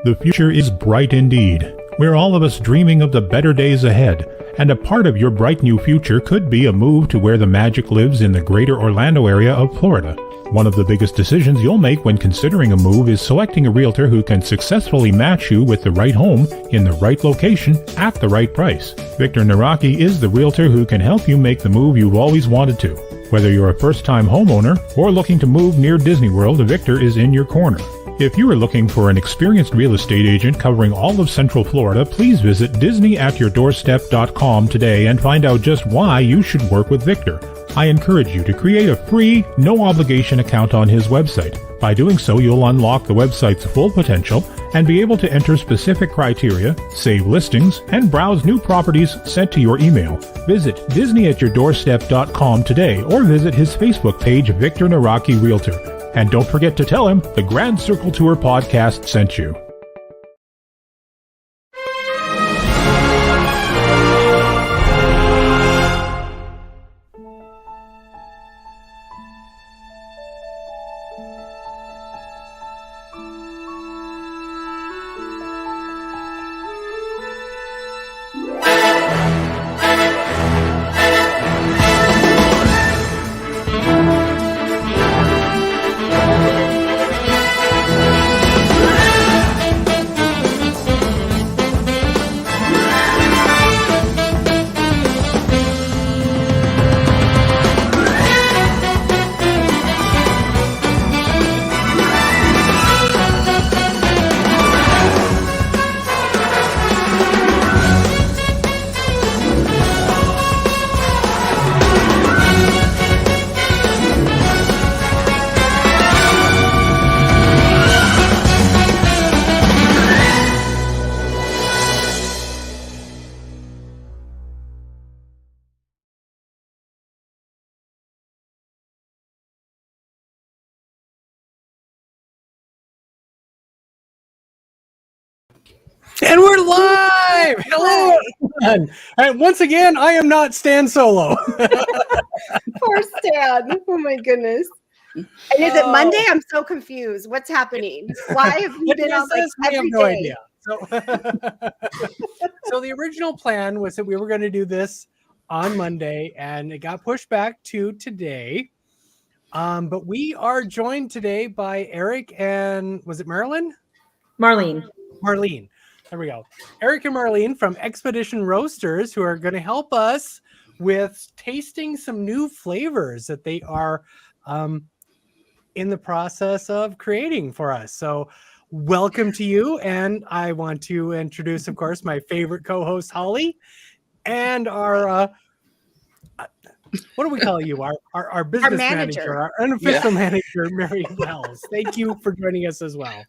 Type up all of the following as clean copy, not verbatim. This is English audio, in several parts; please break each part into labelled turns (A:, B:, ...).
A: The future is bright indeed. We're all of us dreaming of the better days ahead, and a part of your bright new future could be a move to where the magic lives in the greater Orlando area of Florida. One of the biggest decisions you'll make when considering a move is selecting a realtor who can successfully match you with the right home in the right location at the right price. Victor Naraki is the realtor who can help you make the move you've always wanted to. Whether you're a first-time homeowner or looking to move near Disney World, Victor is in your corner. If you are looking for an experienced real estate agent covering all of Central Florida, please visit DisneyAtYourDoorstep.com today and find out just why you should work with Victor. I encourage you to create a free, no-obligation account on his website. By doing so, you'll unlock the website's full potential and be able to enter specific criteria, save listings, and browse new properties sent to your email. Visit DisneyAtYourDoorstep.com today or visit his Facebook page, Victor Naraki Realtor. And don't forget to tell him the Grand Circle Tour podcast sent you.
B: And we're live! Hello, everyone! And once again, I am not Stan Solo.
C: Poor Stan. Oh my goodness. And is it Monday? I'm so confused. What's happening? Why have you been on like every day?
B: Idea. So the original plan was that we were going to do this on Monday, and it got pushed back to today. But we are joined today by Eric and, was it Marilyn?
D: Marlene.
B: There we go. Eric and Marlene from Expedition Roasters, who are going to help us with tasting some new flavors that they are in the process of creating for us. So welcome to you. And I want to introduce, of course, my favorite co-host, Holly, and our, what do we call you? Our business manager, our unofficial manager, Mary Wells. Thank you for joining us as well.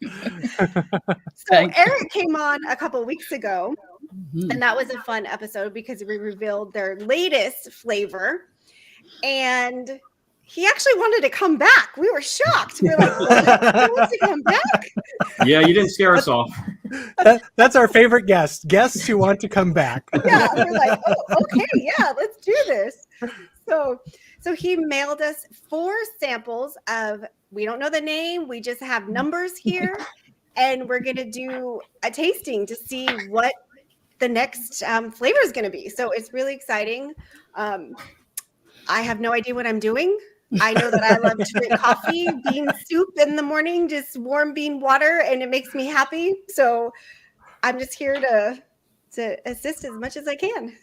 C: So Eric came on a couple of weeks ago, and that was a fun episode because we revealed their latest flavor, and he actually wanted to come back. We were shocked. We were like, what? He wants to come back?
E: Yeah, you didn't scare us off.
B: That's our favorite guests who want to come back.
C: Yeah, we're like, oh, okay, yeah, let's do this. So he mailed us 4 samples of, we don't know the name, we just have numbers here, and we're going to do a tasting to see what the next flavor is going to be. So it's really exciting. I have no idea what I'm doing. I know that I love to drink coffee, bean soup in the morning, just warm bean water, and it makes me happy. So I'm just here to assist as much as I can.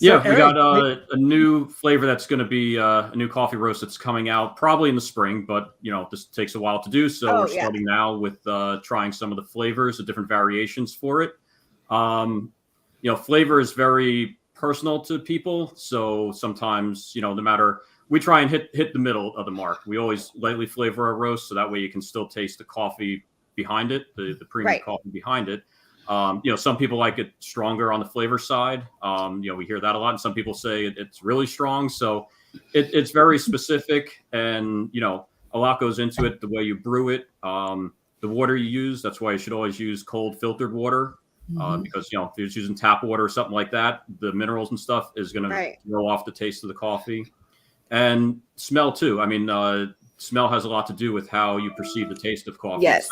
E: Yeah, we got a new flavor that's going to be a new coffee roast that's coming out probably in the spring, but this takes a while to do. So we're starting now with trying some of the flavors, the different variations for it. Flavor is very personal to people, so sometimes no matter, we try and hit the middle of the mark. We always lightly flavor our roast, so that way you can still taste the coffee behind it, the premium coffee behind it. Some people like it stronger on the flavor side. We hear that a lot, and some people say it's really strong. So it's very specific, and a lot goes into it. The way you brew it, the water you use. That's why you should always use cold filtered water, because if you're using tap water or something like that, the minerals and stuff is going to throw off the taste of the coffee. And smell too. I mean, smell has a lot to do with how you perceive the taste of coffee.
C: Yes.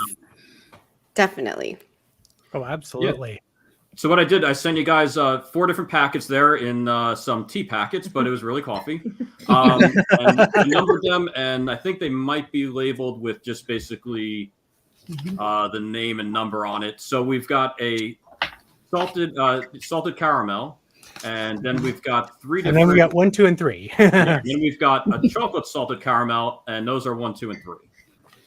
C: Definitely.
B: Oh, absolutely.
E: So what I did, I sent you guys 4 different packets there in some tea packets, but it was really coffee. And I numbered them, and I think they might be labeled with just basically the name and number on it. So we've got a salted caramel, and then we've got 3 different.
B: And then we got 1, 2, and 3.
E: Then we've got a chocolate salted caramel, and those are 1, 2, and 3.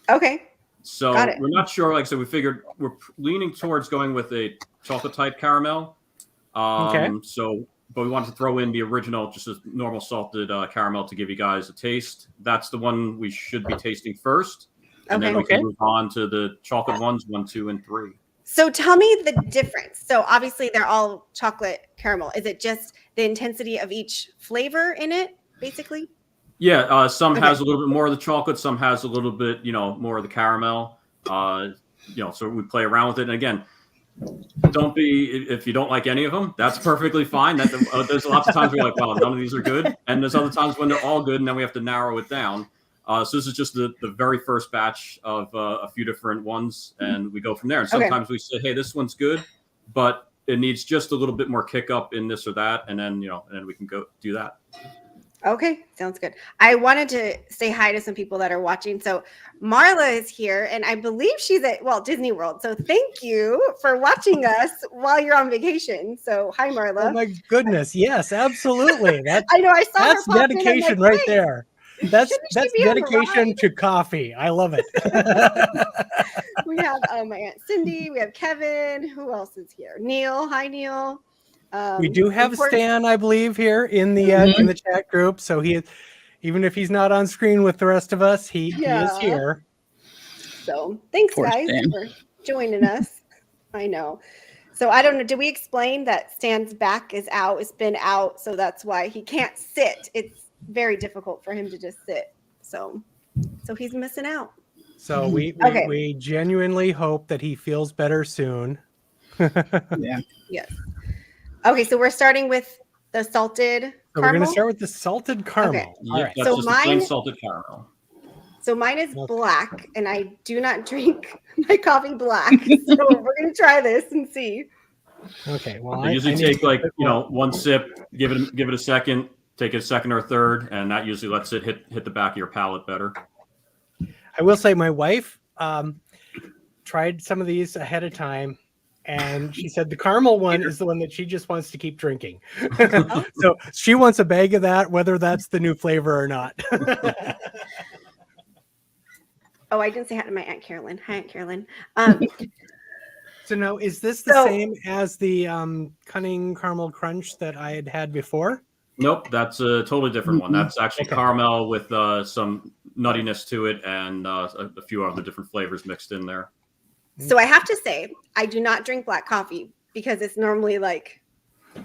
C: Okay.
E: So we're not sure. Like, so we figured we're leaning towards going with a chocolate type caramel.
B: Okay.
E: So, but we wanted to throw in the original, just a normal salted caramel to give you guys a taste. That's the one we should be tasting first, and then we can move on to the chocolate ones, 1, 2, and 3.
C: So tell me the difference. So obviously they're all chocolate caramel. Is it just the intensity of each flavor in it, basically?
E: Yeah, some has a little bit more of the chocolate, some has a little bit, more of the caramel. So we play around with it. And again, don't be, if you don't like any of them, that's perfectly fine. There's lots of times we're like, well, none of these are good. And there's other times when they're all good, and then we have to narrow it down. So this is just the very first batch of a few different ones, and we go from there. And sometimes we say, hey, this one's good, but it needs just a little bit more kick up in this or that. And then, and then we can go do that.
C: Okay, sounds good. I wanted to say hi to some people that are watching. So Marla is here, and I believe she's at Disney World. So thank you for watching us while you're on vacation. So hi, Marla.
B: Oh my goodness, yes, absolutely.
C: I know. I saw
B: that's
C: her
B: dedication right there. That's dedication to coffee. I love it.
C: We have my Aunt Cindy. We have Kevin. Who else is here? Neil. Hi, Neil.
B: We do have Stan, I believe, here in the chat group. So he is, even if he's not on screen with the rest of us, he is here.
C: So thanks, guys, for joining us. I know. So I don't know. Did we explain that Stan's back is out? It's been out, so that's why he can't sit. It's very difficult for him to just sit. So he's missing out.
B: So we genuinely hope that he feels better soon.
C: Yeah. Yes. Okay, so we're starting with the salted caramel.
B: We're going to start with the salted caramel.
C: Okay.
E: All right. So mine salted caramel.
C: So mine is black, and I do not drink my coffee black. So we're going to try this and see.
B: Okay. Well,
E: I usually take one sip, give it a second, take it a second or a third, and that usually lets it hit the back of your palate better.
B: I will say my wife tried some of these ahead of time, and she said the caramel one is the one that she just wants to keep drinking. So she wants a bag of that, whether that's the new flavor or not.
C: Oh, I didn't say hi to my Aunt Carolyn. Hi, Aunt Carolyn.
B: So now, is this the same as the Cunning Caramel Crunch that I had before?
E: Nope, that's a totally different one. That's actually caramel with some nuttiness to it and a few other different flavors mixed in there.
C: So I have to say, I do not drink black coffee because it's normally like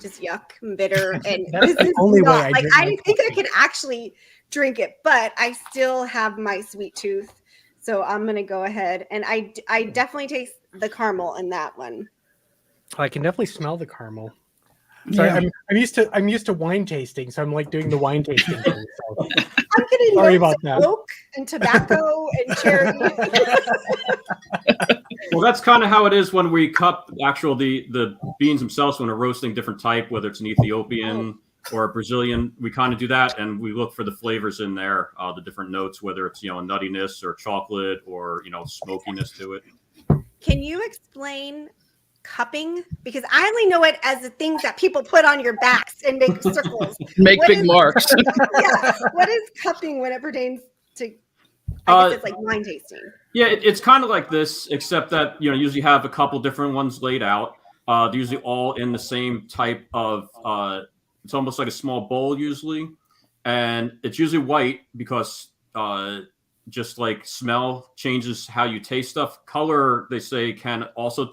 C: just yuck and bitter. And this is only not, way I think I can actually drink it, but I still have my sweet tooth. So I'm going to go ahead, and I definitely taste the caramel in that one.
B: I can definitely smell the caramel. Sorry, yeah. I'm used to wine tasting, so I'm like doing the wine tasting thing. So.
C: I'm getting sorry about that. Smoke and tobacco and cherry.
E: Well, that's kind of how it is when we cup the beans themselves when we're roasting different type, whether it's an Ethiopian or a Brazilian. We kind of do that, and we look for the flavors in there, the different notes, whether it's a nuttiness or chocolate or smokiness to it.
C: Can you explain cupping? Because I only know it as the things that people put on your backs and make circles.
D: Make big marks.
C: Yeah. What is cupping when it pertains to, I guess it's like wine tasting?
E: Yeah, it's kind of like this, except that, usually have a couple different ones laid out. They're usually all in the same type of, it's almost like a small bowl usually. And it's usually white because just like smell changes how you taste stuff. Color, they say, can also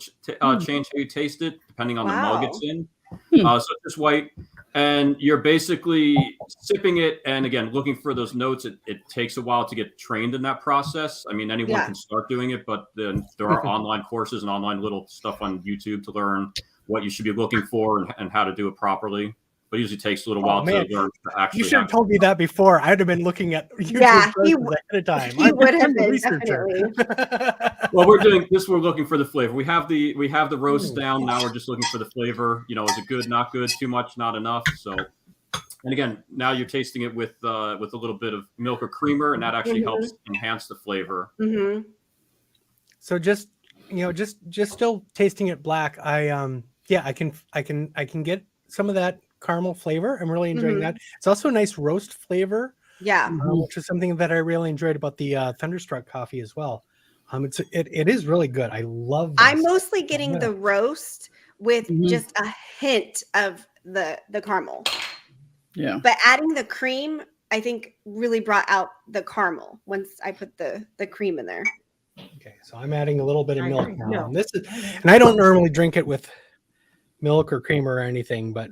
E: change how you taste it depending on the mug it's in. So it's just white, and you're basically sipping it. And again, looking for those notes. It takes a while to get trained in that process. I mean, anyone can start doing it, but then there are online courses and online little stuff on YouTube to learn what you should be looking for and how to do it properly. but it usually takes a little
B: Oh,
E: while to
B: man.
E: learn to actually.
B: You should have told me that before. I'd have been looking at YouTube
C: Yeah, he
B: ahead of time.
C: He would have
B: I'm a
C: been
B: researcher.
C: definitely.
E: Well, we're doing this. We're looking for the flavor. We have the roast down. Now we're just looking for the flavor. You know, is it good? Not good? Too much? Not enough? So, and again, now you're tasting it with a little bit of milk or creamer, and that actually helps enhance the flavor.
C: Mm-hmm.
B: So just still tasting it black. I can get some of that caramel flavor. I'm really enjoying that. It's also a nice roast flavor.
C: Yeah.
B: Which is something that I really enjoyed about the Thunderstruck coffee as well. It is really good. I love this.
C: I'm mostly getting the roast with just a hint of the caramel.
D: Yeah.
C: But adding the cream, I think, really brought out the caramel once I put the cream in there.
B: Okay, so I'm adding a little bit of milk now. And I don't normally drink it with milk or creamer or anything, but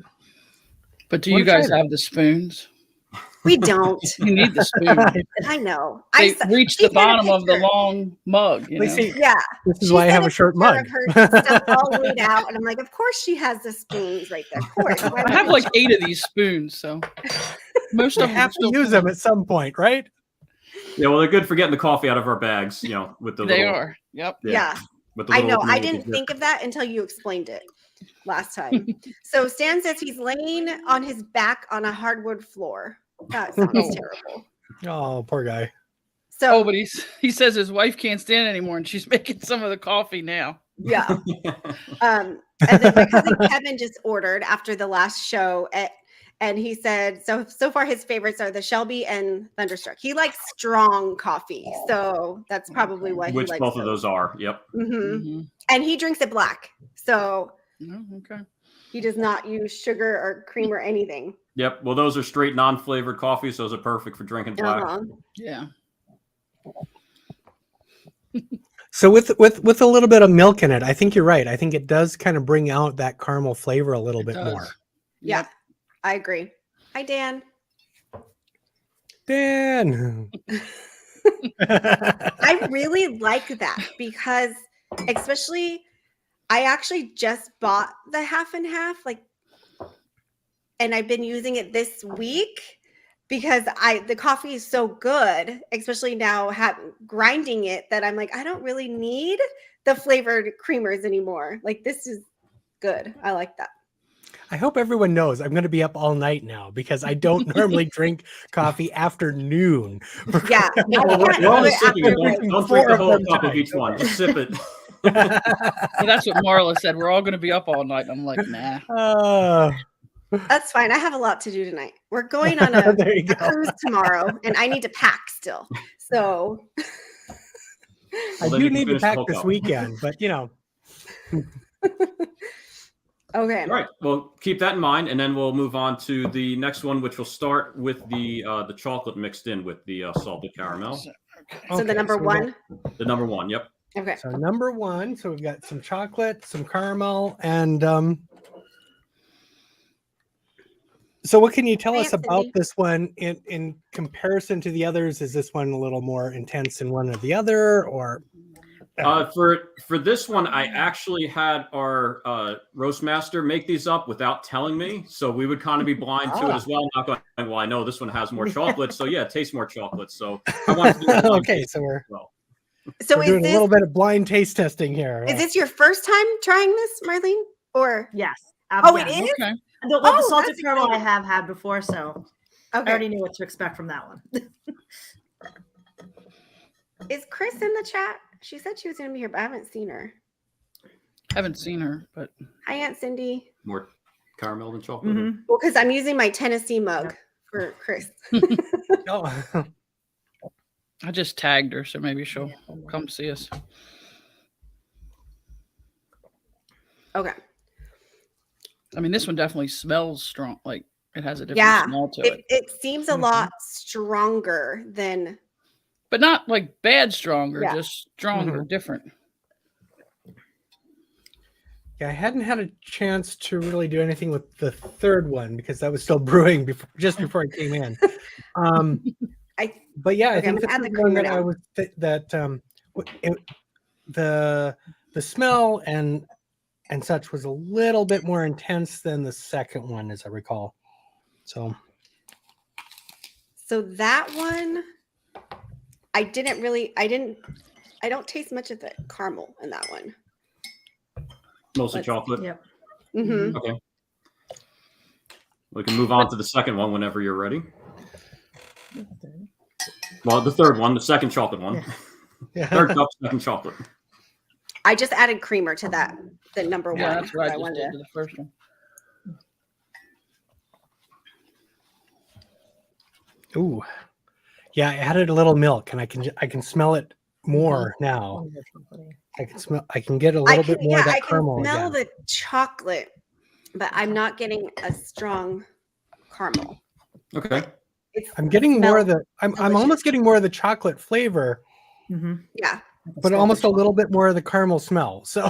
D: do you guys have the spoons?
C: We don't.
D: You need the spoon.
C: I know.
D: They reach the bottom of the long mug. You know?
C: Yeah.
B: This is why I have a short mug.
C: Of her stuff all laid out, and I'm like, of course she has the spoons right there. Of course.
D: I have like 8 of these spoons, so most of them
B: have to use them at some point, right?
E: Yeah, well, they're good for getting the coffee out of our bags. You know, with the
D: they are. Yep.
C: Yeah.
E: With the
C: I know. I didn't think of that until you explained it last time. So Stan says he's laying on his back on a hardwood floor. That sounds terrible.
B: Oh, poor guy.
C: So,
D: but he says his wife can't stand anymore, and she's making some of the coffee now.
C: Yeah. And then my cousin Kevin just ordered after the last show, and he said so far his favorites are the Shelby and Thunderstruck. He likes strong coffee, so that's probably why he likes
E: both of those are. Yep.
C: And he drinks it black, so
D: okay.
C: He does not use sugar or cream or anything.
E: Yep. Well, those are straight non-flavored coffees. Those are perfect for drinking black.
D: Yeah.
B: So with a little bit of milk in it, I think you're right. I think it does kind of bring out that caramel flavor a little bit more.
C: Yeah,
D: Yep.
C: I agree. Hi, Dan.
B: Dan.
C: I really like that because especially I actually just bought the half and half, and I've been using it this week because the coffee is so good, especially now grinding it, that I'm like, I don't really need the flavored creamers anymore. Like, this is good. I like that.
B: I hope everyone knows I'm going to be up all night now because I don't normally drink coffee after noon.
C: Yeah.
E: We're only sipping it. Don't drink the whole cup of each one. Just sip it.
D: Well, that's what Marla said. We're all going to be up all night. I'm like, nah.
C: That's fine. I have a lot to do tonight. We're going on a cruise tomorrow, and I need to pack still. So
B: I do need to pack this weekend, but
C: Okay.
E: All right. Well, keep that in mind, and then we'll move on to the next one, which will start with the chocolate mixed in with the salted caramel.
C: So the number one.
E: The number one. Yep.
C: Okay.
B: So number one. So we've got some chocolate, some caramel, and so what can you tell us about this one in comparison to the others? Is this one a little more intense than one or the other, or?
E: For this one, I actually had our roast master make these up without telling me, so we would kind of be blind to it as well. Not going, well, I know this one has more chocolate, so yeah, it tastes more chocolate. So I wanted to do
B: okay, so we're
C: doing
B: a little bit of blind taste testing here.
C: Is this your first time trying this, Marlene? Or
F: yes?
C: Oh, it is.
D: Okay.
F: The salted caramel I have had before, so I already knew what to expect from that one.
C: Is Chris in the chat? She said she was going to be here, but I haven't seen her.
D: Haven't seen her, but
C: hi, Aunt Cindy.
E: more caramel than chocolate.
C: Well, because I'm using my Tennessee mug for Chris.
B: Oh.
D: I just tagged her, so maybe she'll come see us.
C: Okay.
D: I mean, this one definitely smells strong. Like it has a different smell to it.
C: It seems a lot stronger than.
D: But not like bad stronger,
C: Yeah.
D: just stronger, different.
B: Yeah, I hadn't had a chance to really do anything with the third one because that was still brewing just before I came in. But yeah, I think the third one that I was the smell and such was a little bit more intense than the second one, as I recall. So
C: that one, I don't taste much of the caramel in that one.
E: Mostly chocolate.
F: Yep.
C: Mm-hmm.
E: Okay. We can move on to the second one whenever you're ready. Well, the third one, the second chocolate one.
B: yeah.
E: Third cup, second chocolate.
C: I just added creamer to that, the number one.
D: Yeah, that's what I
C: So
D: just did to the first one.
B: Ooh, yeah. I added a little milk, and I can smell it more now. I can get a little bit more of that caramel
C: I can smell
B: again.
C: the chocolate, but I'm not getting a strong caramel.
E: Okay.
B: I'm getting more of the. I'm
C: delicious.
B: almost getting more of the chocolate flavor,
F: Mm-hmm.
C: Yeah.
B: but almost a little bit more of the caramel smell. So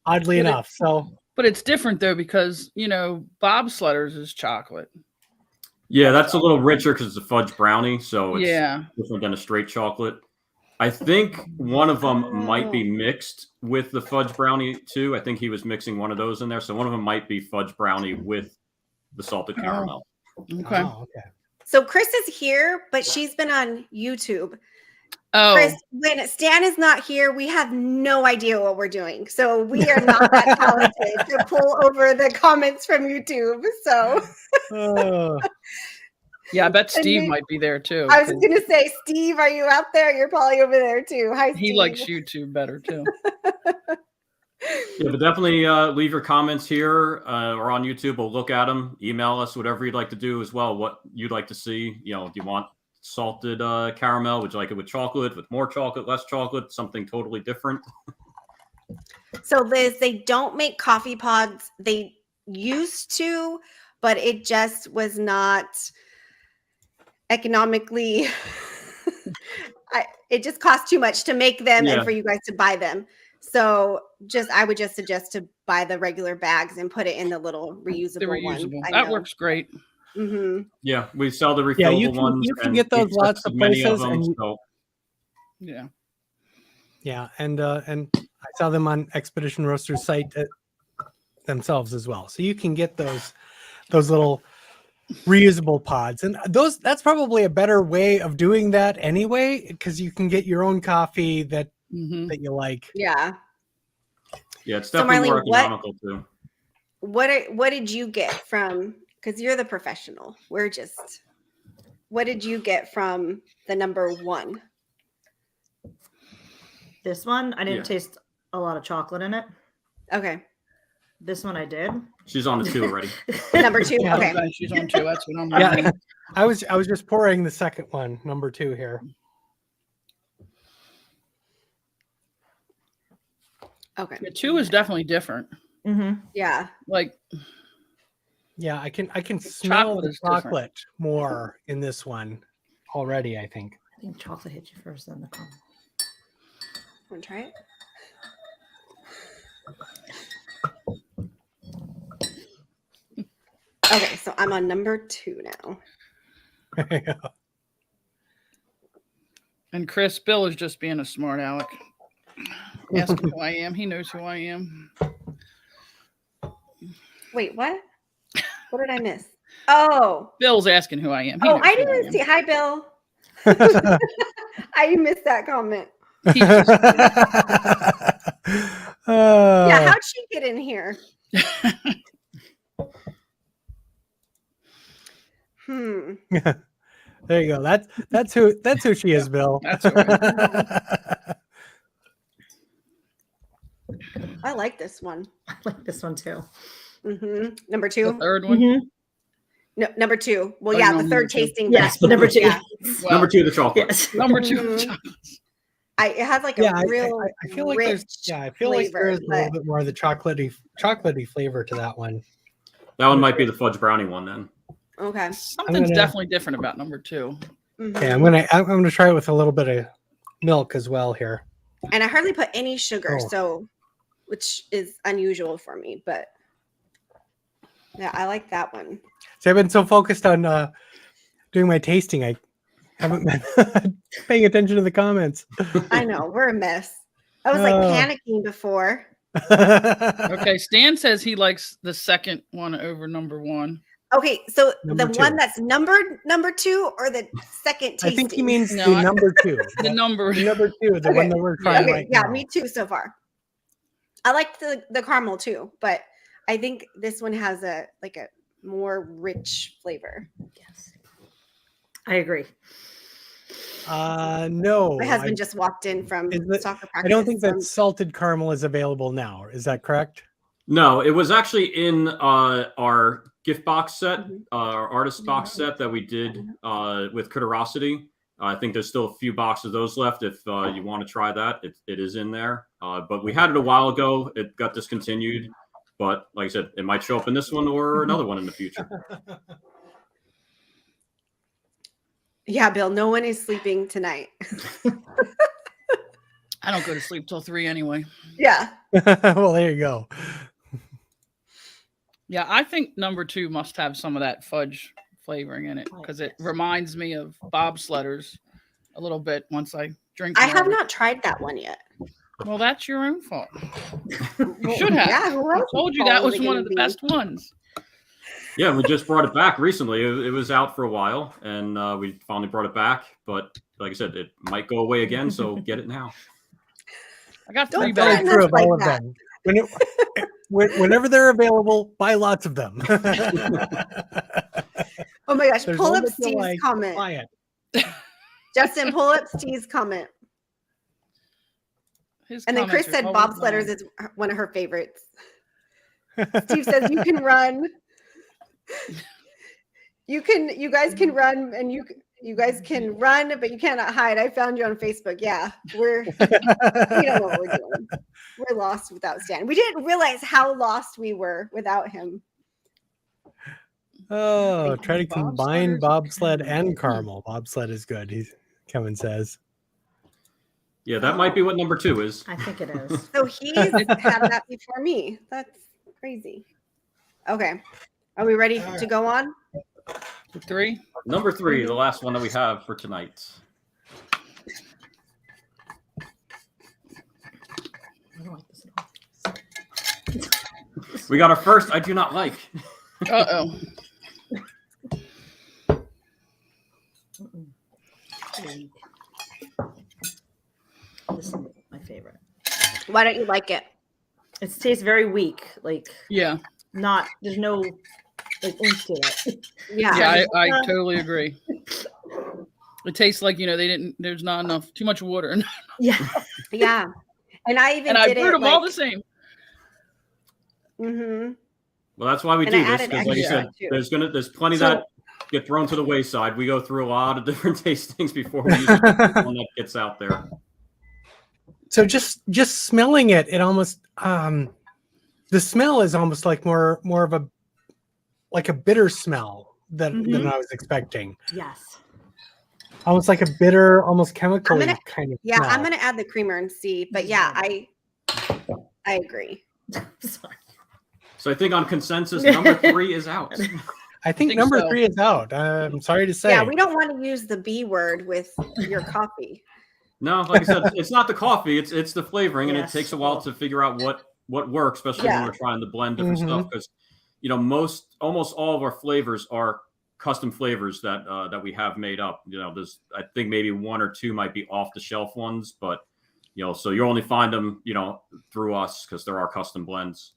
B: oddly enough, so
D: But it's different though because bobsledders is chocolate.
E: Yeah, that's a little richer because it's a fudge brownie, so it's
D: Yeah.
E: different than a straight chocolate. I think one of them might be mixed with the fudge brownie too. I think he was mixing one of those in there, so one of them might be fudge brownie with the salted caramel.
D: Okay.
B: oh, okay.
C: So Chris is here, but she's been on YouTube.
D: Oh,
C: Chris, when Stan is not here, we have no idea what we're doing. So we are not that talented to pull over the comments from YouTube. So
B: Oh,
D: yeah. I bet
C: And
D: Steve
C: they-
D: might be there too.
C: I was
D: 'cause
C: going to say, Steve, are you out there? You're probably over there too. Hi, Steve.
D: he likes YouTube better too.
E: Yeah, but definitely leave your comments here or on YouTube. We'll look at them. Email us, whatever you'd like to do as well. What you'd like to see. Do you want salted caramel? Would you like it with chocolate, with more chocolate, less chocolate, something totally different?
C: So Liz, they don't make coffee pods. They used to, but it just was not economically. It just cost too much to make them and for you guys to buy them. So I would just suggest to buy the regular bags and put it in the little reusable,
D: The reusable.
C: one.
D: That works great.
C: Mm-hmm.
E: Yeah, we sell the refillable
B: Yeah, you
E: ones.
B: can
E: and
B: get those
E: we've
B: lots
E: tested
B: of
E: many
B: places,
E: them,
B: and you-
E: so
D: Yeah.
B: yeah, and I saw them on Expedition Roaster's site themselves as well. So you can get those little reusable pods, and that's probably a better way of doing that anyway, because you can get your own coffee that you like.
C: Yeah.
E: yeah, it's
C: So,
E: definitely more
C: Marlene, what-
E: economical too.
C: What did you get from? Because you're the professional. What did you get from the number one?
F: This one, I didn't
E: Yeah.
F: taste a lot of chocolate in it.
C: Okay,
F: This one I did.
E: She's on the 2 already.
C: number two.
B: Yeah.
C: Okay,
D: She's on 2. That's what I'm
B: Yeah.
D: doing.
B: I was just pouring the second one, number 2 here.
C: okay,
D: The 2 is definitely different.
F: Mm-hmm.
C: yeah.
D: Like,
B: Yeah, I can smell
D: chocolate
B: the
D: is different.
B: chocolate more in this one already, I think.
F: I think chocolate hit you first, then the caramel.
C: Want to try it? Okay, so I'm on number 2 now.
D: and Chris, Bill is just being a smart aleck. Ask him who I am. He knows who I am.
C: Wait, what? What did I miss? Oh,
D: Bill's asking who I am. He
C: oh,
D: knows
C: I
D: who
C: didn't
D: am.
C: see. Hi, Bill. I missed that comment.
D: He just-
C: Yeah, how'd she get in here?
B: There you go. That's who she is, Bill.
D: That's who
C: I like this one.
F: I like this one too.
C: Number
D: the
C: 2.
D: third one.
F: Mhm.
C: No, number 2. Well,
D: Oh,
C: yeah,
D: you're
C: the
D: on
C: third
D: number 2.
C: tasting.
F: Yes, but number 2.
C: Yeah.
D: Well,
E: Number 2, the chocolate.
F: Yes.
D: Number 2.
C: Mhm. It has like a
B: Yeah,
C: real
B: I feel like
C: rich
B: I feel like
C: flavor,
B: there's a little
C: but-
B: bit more of the chocolatey flavor to that one.
E: That one might be the fudge brownie one then.
C: Okay.
D: Something's
B: gonna-
D: definitely different about number 2.
C: Mhm.
B: Okay, I'm gonna try it with a little bit of milk as well here.
C: And I hardly put any sugar,
B: Oh.
C: so which is unusual for me, but yeah, I like that one.
B: See, I've been so focused on doing my tasting, I haven't been paying attention to the comments.
C: I know, we're a mess. I was like
B: Oh.
C: panicking before.
D: Okay, Stan says he likes the second one over number 1.
C: Okay, so
B: Number
C: the
B: two.
C: one that's numbered number 2 or the second tasting?
B: I think he means
D: No,
B: the
D: I-
B: number 2.
D: The number.
B: The number 2, the
C: Okay.
B: one that we're trying
C: Okay,
B: right
C: yeah,
B: now.
C: me too so far. I like the caramel too, but I think this one has a more rich flavor.
F: Yes. I agree.
B: No.
C: My husband just walked in from
B: Is it-
C: soccer
B: I
C: practice.
B: don't think that
C: from-
B: salted caramel is available now. Is that correct?
E: No, it was actually in our gift box set,
C: Mhm.
E: our artist box set that we did with Curiosity. I think there's still a few boxes of those left. If you want to try that, it is in there. But we had it a while ago. It got discontinued. But like I said, it might show up in this one or another one in the future.
C: Yeah, Bill, no one is sleeping tonight.
D: I don't go to sleep till 3 anyway.
C: Yeah.
B: Well, there you go.
D: Yeah, I think number 2 must have some of that fudge flavoring in it because it reminds me of bobsledders a little bit once I drink.
C: I
D: more
C: have
D: of it.
C: not tried that one yet.
D: Well, that's your own fault. You should have.
C: Yeah, who
D: I
C: else
D: told you
C: fault
D: that
C: is
D: was
C: it
D: one
C: gonna
D: of the
C: be?
D: best ones.
E: Yeah, we just brought it back recently. It was out for a while, and we finally brought it back. But like I said, it might go away again, so get it now.
D: I got
C: Don't
D: 3
C: tell
B: Very
D: bags.
C: us
B: true of
C: like
B: all of
C: that.
B: them. Whenever they're available, buy lots of them.
C: Oh my gosh,
B: There's
C: pull
B: one
C: up
B: that you
C: Steve's
B: like,
C: comment.
B: buy it.
C: Justin, pull up Steve's comment.
D: His
C: And then Chris
D: comments
C: said
D: are always
C: bobsledders
D: long.
C: is one of her favorites. Steve says you can run. You guys can run, and you guys can run, but you cannot hide. I found you on Facebook. Yeah, we don't know what we're doing. We're lost without Stan. We didn't realize how lost we were without him.
B: Oh, try to combine
D: Bobsledders
B: bobsled
D: and
B: and caramel. Bobsled is good. Kevin says.
E: Yeah, that might be what number 2 is.
F: I think it is.
C: So he's had that before me. That's crazy. Okay, are we ready to go on?
D: 3.
E: Number 3, the last one that we have for tonight.
F: I don't like this at all.
E: We got our first I do not like.
D: Uh-oh.
F: Mm-mm. This is my favorite.
C: Why don't you like it?
F: It tastes very weak. Like
D: Yeah.
F: there's no like oomph to it.
C: Yeah.
D: Yeah, I totally agree. It tastes like, there's not enough, too much water.
F: Yeah.
C: Yeah. And I even
D: And I
C: did
D: brewed
C: it
D: them all the
C: like,
D: same.
C: mm-hmm.
E: Well, that's why we
C: And
E: do
C: I
E: this.
C: added
E: Because like you
C: extra,
E: said,
C: too.
E: there's plenty
B: So-
E: that get thrown to the wayside. We go through a lot of different tastings before we use one that gets out there.
B: So just smelling it, it almost the smell is almost like more of a bitter smell than I was expecting.
F: Yes.
B: Almost like a bitter, almost chemical
C: gonna-
B: kind of
C: Yeah,
B: smell.
C: I'm gonna add the creamer and see. But yeah, I agree.
F: Sorry.
E: So I think on consensus, number 3 is out.
B: I think
D: think
B: number
D: so.
B: 3 is out. I'm sorry to say.
C: Yeah, we don't want to use the B word with your coffee.
E: No, like I said, it's not the coffee; it's the flavoring, and it
F: Yes.
E: takes a while to figure out what works, especially
C: Yeah.
E: when we're trying to blend different
B: Mhm.
E: stuff. Because almost all of our flavors are custom flavors that we have made up. There's I think maybe 1 or 2 might be off the shelf ones, but so you only find them through us because they're our custom blends.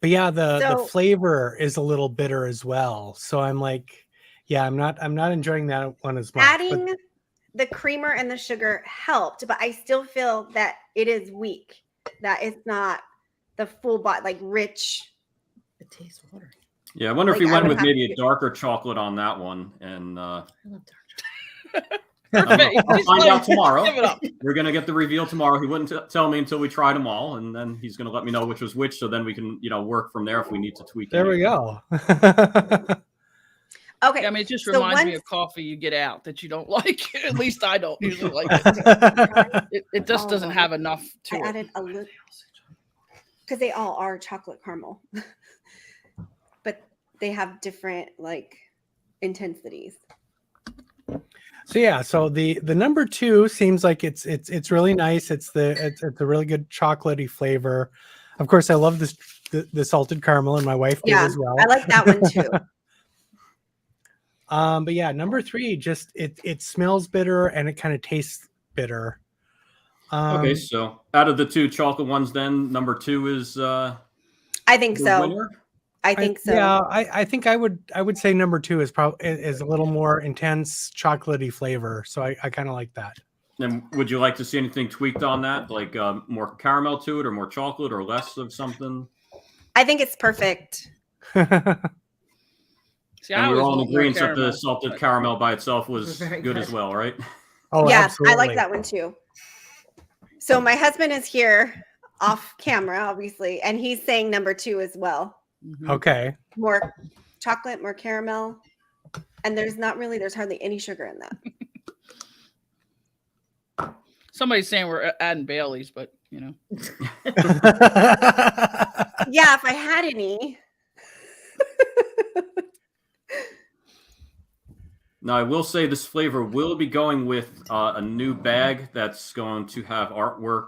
B: But yeah, the
C: So-
B: flavor is a little bitter as well. So I'm like, yeah, I'm not enjoying that one as much. but-
C: Adding the creamer and the sugar helped, but I still feel that it is weak. That it's not the full body, like rich.
F: It tastes watery.
E: Yeah, I wonder if
C: Like,
E: we
C: I
E: went
C: would
E: with
C: have
E: maybe
C: to-
E: a darker chocolate on that one, and
F: I love dark chocolate.
E: I'll find out tomorrow.
D: Give it up.
E: We're gonna get the reveal tomorrow. He wouldn't tell me until we tried them all, and then he's gonna let me know which was which, so then we can work from there if we need to tweak.
B: There we
E: anything.
B: go.
C: Okay.
D: Yeah, I mean, it just
C: So
D: reminds me
C: once-
D: of coffee you get out that you don't like. At least I don't usually like it. It just doesn't have enough to
C: I
D: it.
C: added a little because they all are chocolate caramel, but they have different intensities.
B: So yeah, so the number 2 seems like it's really nice. It's a really good chocolatey flavor. Of course, I love the salted caramel, and my wife did
C: Yeah,
B: as well.
C: I like that one too.
B: But yeah, number 3, just it smells bitter and it kind of tastes bitter.
E: Okay, so out of the 2 chocolate ones, then number 2 is
C: I think
E: the
C: so.
E: winner.
C: I think so.
B: Yeah, I think I would say number 2 is probably is a little more intense chocolatey flavor. So I kind of like that.
E: And would you like to see anything tweaked on that, like more caramel to it, or more chocolate, or less of something?
C: I think it's perfect.
D: See,
E: And
D: I
E: we're
D: always
E: all in
D: want more
E: agreement that the
D: caramel,
E: salted
D: but-
E: caramel by itself was
F: Very
E: good
F: good.
E: as well, right?
B: Oh,
C: Yeah,
B: absolutely.
C: I like that one too. So my husband is here off camera, obviously, and he's saying number 2 as well.
D: Mhm.
B: Okay.
C: More chocolate, more caramel, and there's hardly any sugar in that.
D: Somebody's saying we're adding Baileys, but you know.
C: Yeah, if I had any.
E: Now, I will say this flavor will be going with a new bag that's going to have artwork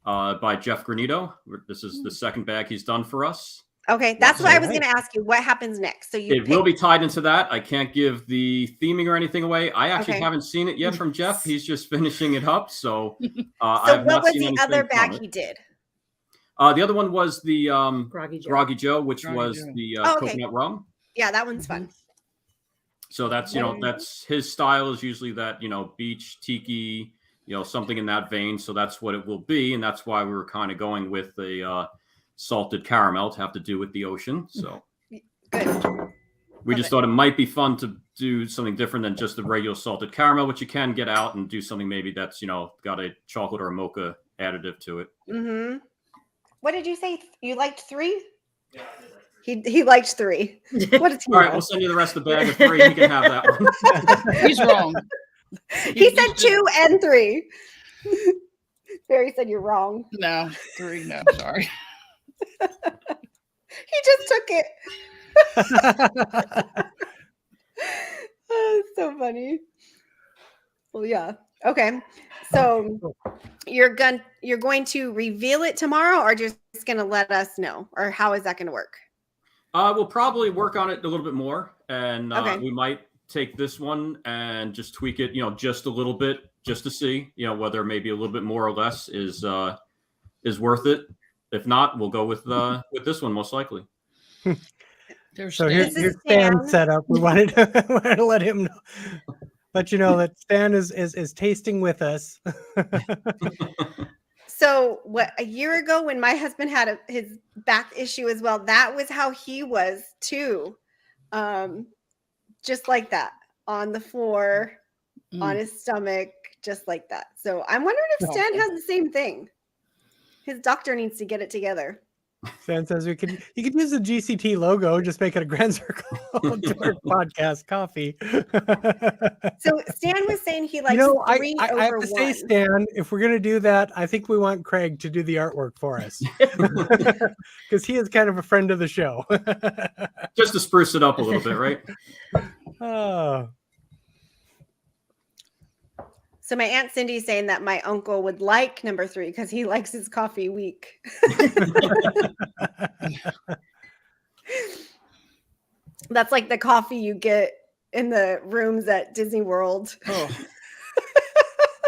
E: by Jeff Granito. This is the second bag he's done for us.
C: Okay, that's what I was
B: Alright.
C: going to ask you. What happens next? So you
E: It will be tied into that. I can't give the theming or anything away. I actually
C: Okay.
E: haven't seen it yet from Jeff. He's just finishing it up. So I
C: So
E: have
C: what
E: not
C: was
E: seen
C: the
E: anything
C: other
E: from
C: bag
E: it.
C: he did?
E: The other one was the
F: Groggy Joe.
E: Groggy Joe, which
D: Groggy
E: was
D: Joe.
E: the
C: Oh, okay.
E: coconut rum.
C: Yeah, that one's fun.
E: So that's, that's his style is usually that, beach, tiki, something in that vein. So that's what it will be. And that's why we were kind of going with the salted caramel to have to do with the ocean. So
C: Good.
E: we just thought it might be fun to do something different than just the regular salted caramel, which you can get out and do something maybe that's, got a chocolate or a mocha additive to it.
C: Mm-hmm. What did you say? You liked 3? Yeah, he liked 3. What did he
E: All right,
C: know?
E: we'll send you the rest of the bag of 3. You can have that one.
D: He's wrong.
C: He said 2 and 3. Barry said you're wrong.
D: No, 3. No, sorry.
C: He just took it. Oh, it's so funny. Well, yeah. Okay. So you're going to reveal it tomorrow, or just going to let us know, or how is that going to work?
E: We'll probably work on it a little bit more, and
C: Okay.
E: we might take this one and just tweak it, just a little bit, just to see, whether maybe a little bit more or less is worth it. If not, we'll go with this one most likely.
D: There's
B: So
D: Stan.
B: here's
C: This is
B: Stan's
C: Stan.
B: setup. We wanted to let him know, let you know that Stan is tasting with us.
C: So a year ago when my husband had his back issue as well, that was how he was too. Just like that, on the floor, on his stomach, just like that. So I'm wondering if Stan has the same thing. His doctor needs to get it together.
B: Stan says you could use the GCT logo, just make it a Grand Circle Dork Podcast coffee.
C: So Stan was saying he likes
B: I
C: 3
B: have
C: over
B: to
C: 1.
B: say, Stan, if we're gonna do that, I think we want Craig to do the artwork for us because he is kind of a friend of the show.
E: Just to spruce it up a little bit, right?
B: Oh,
C: So my Aunt Cindy's saying that my uncle would like number 3 because he likes his coffee weak. That's like the coffee you get in the rooms at Disney World.
D: Oh,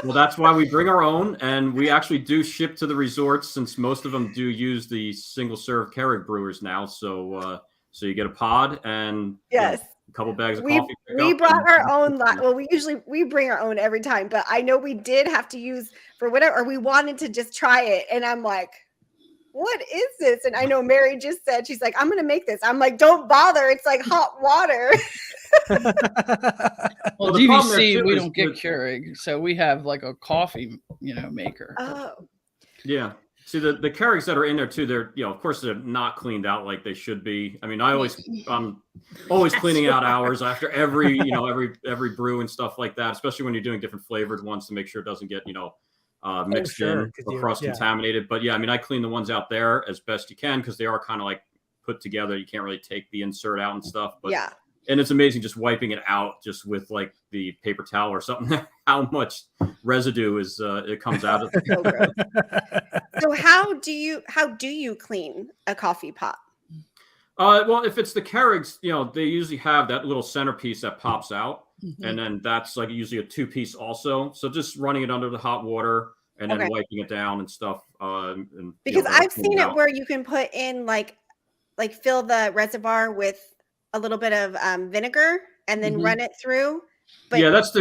E: Well, that's why we bring our own, and we actually do ship to the resorts since most of them do use the single serve Keurig brewers now. So you get a pod and
C: Yes.
E: a couple bags of
C: We
E: coffee. pick
C: we
E: up,
C: brought
E: and-
C: our own well, we bring our own every time, but I know we did have to use for whatever, or we wanted to just try it, and I'm like, what is this? And I know Mary just said, she's like, I'm gonna make this. I'm like, don't bother, it's like hot water.
D: well,
E: the problem there,
D: DVC,
E: too,
D: we
E: is
D: don't get
E: with-
D: Keurig, so we have like a coffee, maker.
C: Oh,
E: Yeah. See, the Keurigs that are in there too, they're, of course they're not cleaned out like they should be. I mean, I'm always cleaning out hours after every brew and stuff like that, especially when you're doing different flavored ones to make sure it doesn't get, mixed
B: sure,
E: in
B: 'cause
E: or
B: you-
E: cross-contaminated. But yeah, I mean, I clean the ones out there as best you can because they are kind of like put together. You can't really take the insert out and stuff. But
C: yeah.
E: and it's amazing just wiping it out just with like the paper towel or something, how much residue is it comes out of.
C: So gross. So how do you clean a coffee pot?
E: Well, if it's the Keurigs, they usually have that little centerpiece that pops out,
D: Mhm.
E: and then that's like usually a 2-piece also. So just running it under the hot water and then
C: Okay.
E: wiping it down and stuff. And
C: Because
E: let it
C: I've
E: cool
C: seen it
E: down.
C: where you can put in like fill the reservoir with a little bit of vinegar and then
D: Mhm.
C: run it through. But
E: Yeah, that's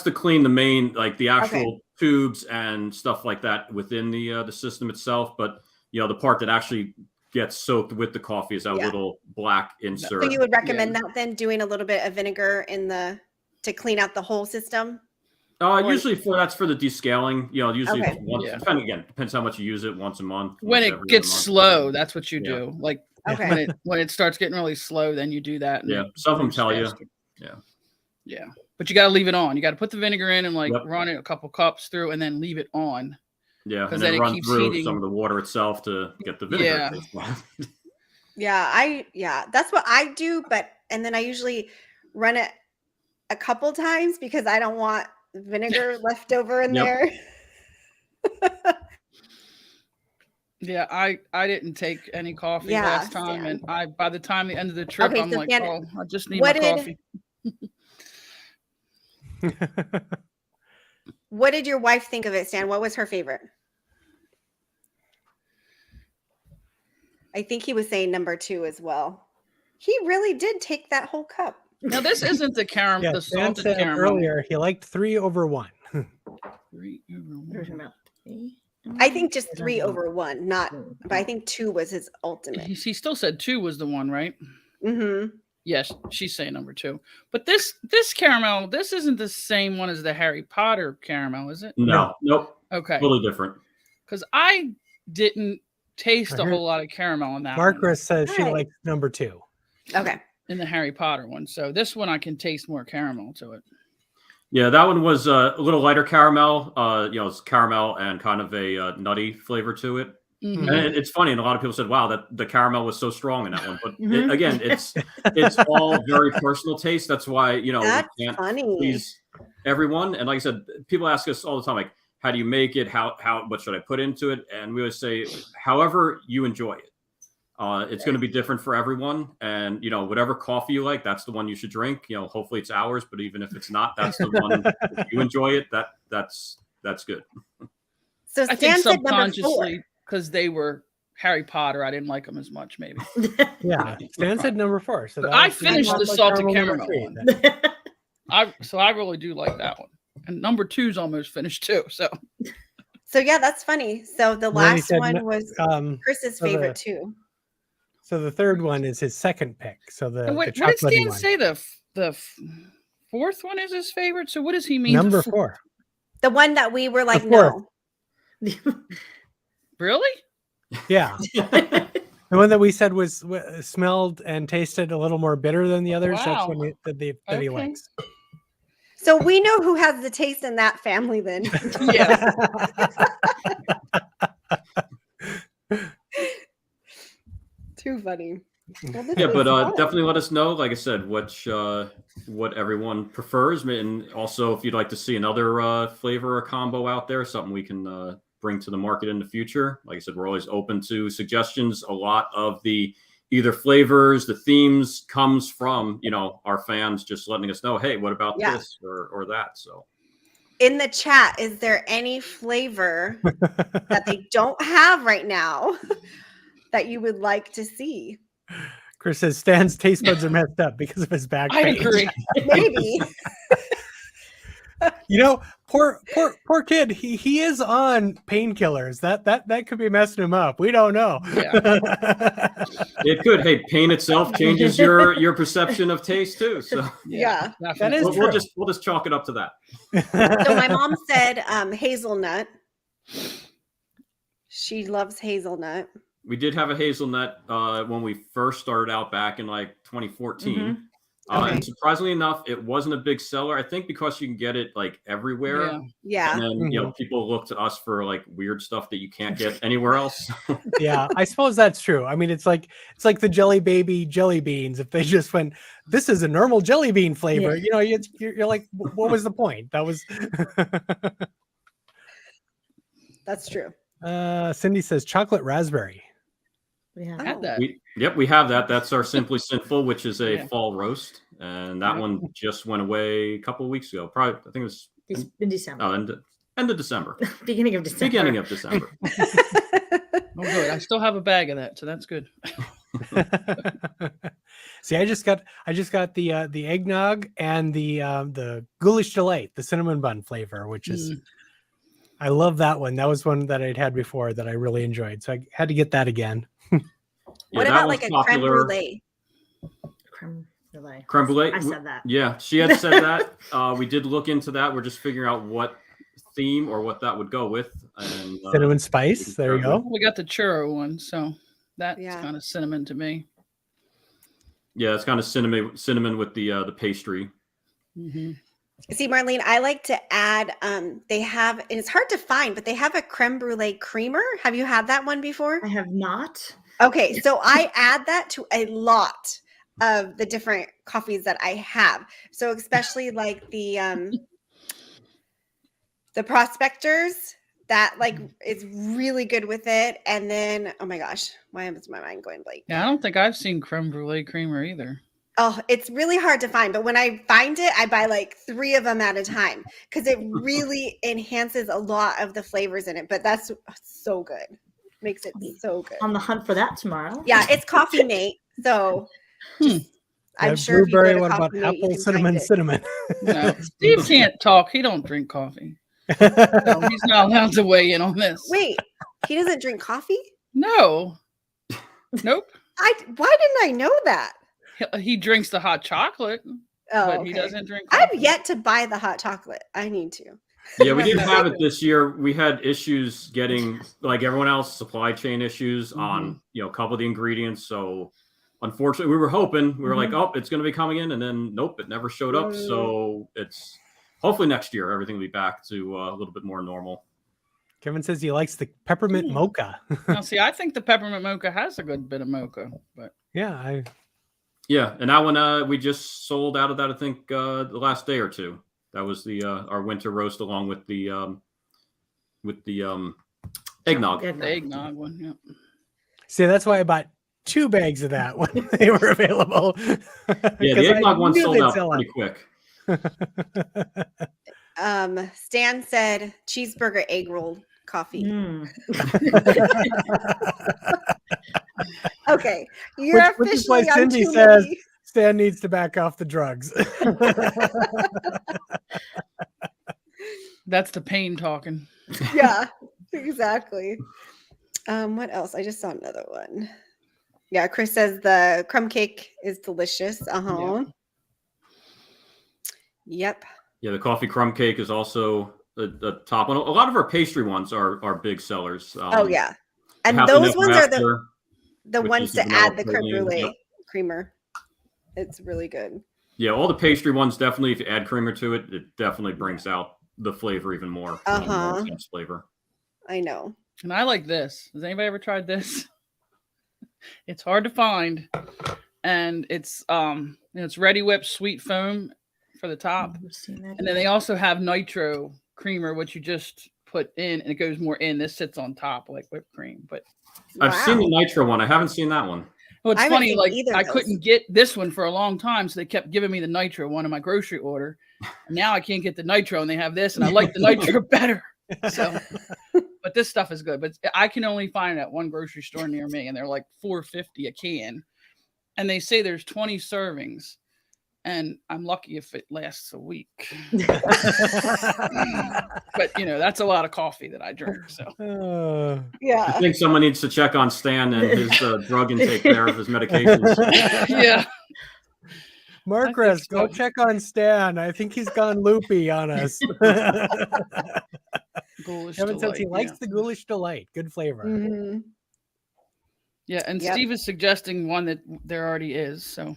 E: to clean the main, like the actual
C: Okay.
E: tubes and stuff like that within the system itself. But the part that actually gets soaked with the coffee is that
C: Yeah.
E: little black
C: so
E: insert.
C: you would recommend that then doing a little bit of vinegar to clean out the whole system?
E: Usually that's for the descaling. Usually
C: Okay.
E: once.
D: Yeah.
E: Depends how much you use it. Once a month.
D: When
E: once
D: it
E: every
D: gets
E: other month.
D: slow, that's what you
E: Yeah.
D: do. Like
C: Okay.
D: when it starts getting really slow, then you do that. And
E: Yeah,
D: it
E: some of them
D: moves
E: tell you.
D: faster.
E: Yeah.
D: Yeah. But you got to leave it on. You got to put the vinegar in and
E: Yep.
D: run it a couple cups through and then leave it on.
E: Yeah,
D: 'Cause
E: and
D: then
E: then
D: it
E: run
D: keeps
E: through
D: heating.
E: some of the water itself to get the vinegar.
D: Yeah.
E: taste.
C: Yeah, that's what I do, and then I usually run it a couple times because I don't want vinegar left over in
E: Yep.
C: there.
D: Yeah, I didn't take any coffee
C: Yeah,
D: last time,
C: Stan.
D: and by the time the end of the trip,
C: Okay,
D: I'm
C: so
D: like,
C: Stan,
D: oh, I just need
C: what
D: my
C: did-
D: coffee.
C: What did your wife think of it, Stan? What was her favorite? I think he was saying number 2 as well. He really did take that whole cup.
D: Now this isn't the caramel,
B: Yeah,
D: the
B: Stan
D: salted
B: said
D: caramel.
B: earlier he liked 3/1.
D: 3/1.
C: I think just 3/1, not, but I think 2 was his ultimate.
D: He still said 2 was the one, right?
C: Mm-hmm.
D: Yes, she's saying number 2. But this caramel, this isn't the same one as the Harry Potter caramel, is it?
E: No, nope,
D: Okay,
E: totally different.
D: because I didn't taste a
B: I heard
D: whole lot of caramel in that one,
B: Margaret says she
C: Right.
B: likes number 2.
C: Okay.
D: in the Harry Potter one. So this one I can taste more caramel to it.
E: Yeah, that one was a little lighter caramel. It's caramel and kind of a nutty flavor to it.
D: Mhm.
E: And it's funny, and a lot of people said, "Wow, that the caramel was so strong in that one." But
F: Mhm.
E: again, it's all very personal taste. That's why
C: That's
E: we can't
C: funny.
E: please everyone. And like I said, people ask us all the time, like, "How do you make it? How what should I put into it?" And we always say, "However you enjoy it." It's going to be different for everyone, and whatever coffee you like, that's the one you should drink. Hopefully it's ours, but even if it's not, that's the one. If you enjoy it, that's good.
C: So
D: I think
C: Stan said number 4.
D: subconsciously, because they were Harry Potter, I didn't like them as much, maybe.
B: Yeah, Stan said number 4. So
D: But
B: that
D: I
B: was-
D: finished
B: that's
D: the
B: like
D: salted
B: number
D: caramel
B: 3
D: one.
B: then.
D: I really do like that one. And number 2's almost finished too.
C: So yeah, that's funny. So the
B: And then he
C: last
B: said
C: one was Chris's
B: so
C: favorite too.
B: So the third one is his second pick. So the,
D: And what
B: the
D: did
B: chocolatey
D: Stan
B: one.
D: say? The fourth one is his favorite. So what does he mean?
B: Number
D: the
B: 4.
C: The one that we were like,
B: fourth.
C: no.
D: Really?
B: Yeah. The one that we said was smelled and tasted a little more bitter than the others. That's
D: Wow.
B: one that he
D: Okay.
B: likes.
C: So we know who has the taste in that family then.
D: Yeah.
C: Too funny. Well, this
E: Yeah,
C: was
E: but
C: fun.
E: definitely let us know. Like I said, what everyone prefers, and also if you'd like to see another flavor or combo out there, something we can bring to the market in the future. Like I said, we're always open to suggestions. A lot of the either flavors, the themes comes from our fans just letting us know, hey, what about
C: Yeah.
E: this or that? So
C: In the chat, is there any flavor that they don't have right now that you would like to see?
B: Chris says Stan's taste buds are messed up because of his back
D: I
B: pain.
D: agree.
C: Maybe.
B: Poor kid. He is on painkillers. That could be messing him up. We don't know.
D: Yeah.
E: it could. Hey, pain itself changes your perception of taste too. So
C: Yeah.
B: That is
E: we'll
B: true.
E: just chalk it up to that.
C: So my mom said hazelnut. She loves hazelnut.
E: We did have a hazelnut when we first started out back in like 2014.
F: Mhm.
C: Okay.
E: And surprisingly enough, it wasn't a big seller. I think because you can get it like everywhere.
D: Yeah.
C: Yeah.
E: And then people look to us for like weird stuff that you can't get anywhere else.
B: Yeah, I suppose that's true. I mean, it's like the Jelly Baby jelly beans. If they just went, this is a normal jelly bean flavor, you're like, what was the point? That was.
C: That's true.
B: Cindy says chocolate raspberry.
F: We have.
D: Had that.
E: We have that. That's our Simply Sinful, which is a
D: Yeah.
E: fall roast, and that one just went away a couple of weeks ago. Probably, I think it was
F: In December.
E: end of December.
F: Beginning of December.
E: Beginning of December.
D: Oh, good. I still have a bag of that, so that's good.
B: See, I just got the eggnog and the ghoulish delight, the cinnamon bun flavor, which is I love that one. That was one that I'd had before that I really enjoyed, so I had to get that again.
C: What about like a creme brulee?
F: Creme brulee.
E: Creme brulee.
F: I said that.
E: Yeah, she had said that. We did look into that. We're just figuring out what theme or what that would go with. And
B: Cinnamon spice. There you go.
D: We got the churro one, so that's
C: Yeah.
D: kind of cinnamon to me.
E: Yeah, it's kind of cinnamon with the pastry.
D: Mm-hmm.
C: See, Marlene, I like to add, they have, and it's hard to find, but they have a creme brulee creamer. Have you had that one before?
F: I have not.
C: Okay, so I add that to a lot of the different coffees that I have. So especially like the prospectors, that like is really good with it. And then, oh my gosh, why is my mind going blank?
D: Yeah, I don't think I've seen creme brulee creamer either.
C: Oh, it's really hard to find, but when I find it, I buy like 3 of them at a time because it really enhances a lot of the flavors in it. But that's so good. Makes it so good.
F: On the hunt for that tomorrow.
C: Yeah, it's Coffee Mate. So I'm sure
B: blueberry.
C: if you go
B: What
C: to
B: about
C: Coffee Mate, you
B: apple,
C: can find
B: cinnamon?
C: it.
D: No, Steve can't talk. He don't drink coffee. So he's not allowed to weigh in on this.
C: Wait, he doesn't drink coffee?
D: No. Nope.
C: Why didn't I know that?
D: He drinks the hot chocolate,
C: Oh,
D: but he
C: okay.
D: doesn't drink coffee.
C: I've yet to buy the hot chocolate. I need to.
E: Yeah, we didn't have it this year. We had issues getting, like everyone else, supply chain issues on a couple of the ingredients. So unfortunately, we were hoping, we were like, oh, it's going to be coming in, and then nope, it never showed up. So it's hopefully next year everything will be back to a little bit more normal.
B: Kevin says he likes the peppermint mocha.
D: Now, see, I think the peppermint mocha has a good bit of mocha, but
B: Yeah,
E: and that one we just sold out of that. I think the last day or two. That was the our winter roast along with the eggnog.
D: the eggnog one. Yeah.
B: see, that's why I bought 2 bags of that when they were available.
E: Yeah, the eggnog one sold out pretty quick.
C: Stan said cheeseburger egg roll coffee. Okay, you're
B: Which is
C: officially
B: why
C: on
B: Cindy
C: too
B: says
C: many.
B: Stan needs to back off the drugs.
D: That's the pain talking.
C: Yeah, exactly. What else? I just saw another one. Yeah, Chris says the crumb cake is delicious. Yep.
E: Yeah, the coffee crumb cake is also the top one. A lot of our pastry ones are big sellers.
C: Oh yeah, and
E: Happy
C: those
E: Never
C: ones are
E: After,
C: the
E: which
C: ones
E: is
C: to
E: vanilla
C: add the creme
E: praline.
C: brulee
E: Yep.
C: creamer. It's really good.
E: Yeah, all the pastry ones definitely. If you add creamer to it, it definitely brings out the flavor even more. More intense flavor.
C: I know.
D: And I like this. Has anybody ever tried this? It's hard to find, and it's it's ready whipped sweet foam for the top, and then they also have nitro creamer, which you just put in, and it goes more in. This sits on top like whipped cream, but
E: I've seen the nitro one. I haven't seen that one.
D: well, it's
C: I haven't
D: funny.
C: seen
D: Like
C: either of
D: I
C: those.
D: couldn't get this one for a long time, so they kept giving me the nitro one in my grocery order. And now I can't get the nitro, and they have this, and I like the nitro better. So, but this stuff is good. But I can only find it at one grocery store near me, and they're like $4.50 a can. And they say there's 20 servings, and I'm lucky if it lasts a week. But that's a lot of coffee that I drink. So
C: Yeah.
E: I think someone needs to check on Stan and his drug intake there of his medications.
D: yeah.
B: Marcus,
D: so.
B: go check on Stan. I think he's gone loopy on us.
D: Ghoulish
B: Kevin says he
D: delight,
B: likes the ghoulish delight. Good flavor.
C: Mhm.
D: Yeah, and
C: Yep.
D: Steve is suggesting one that there already is. So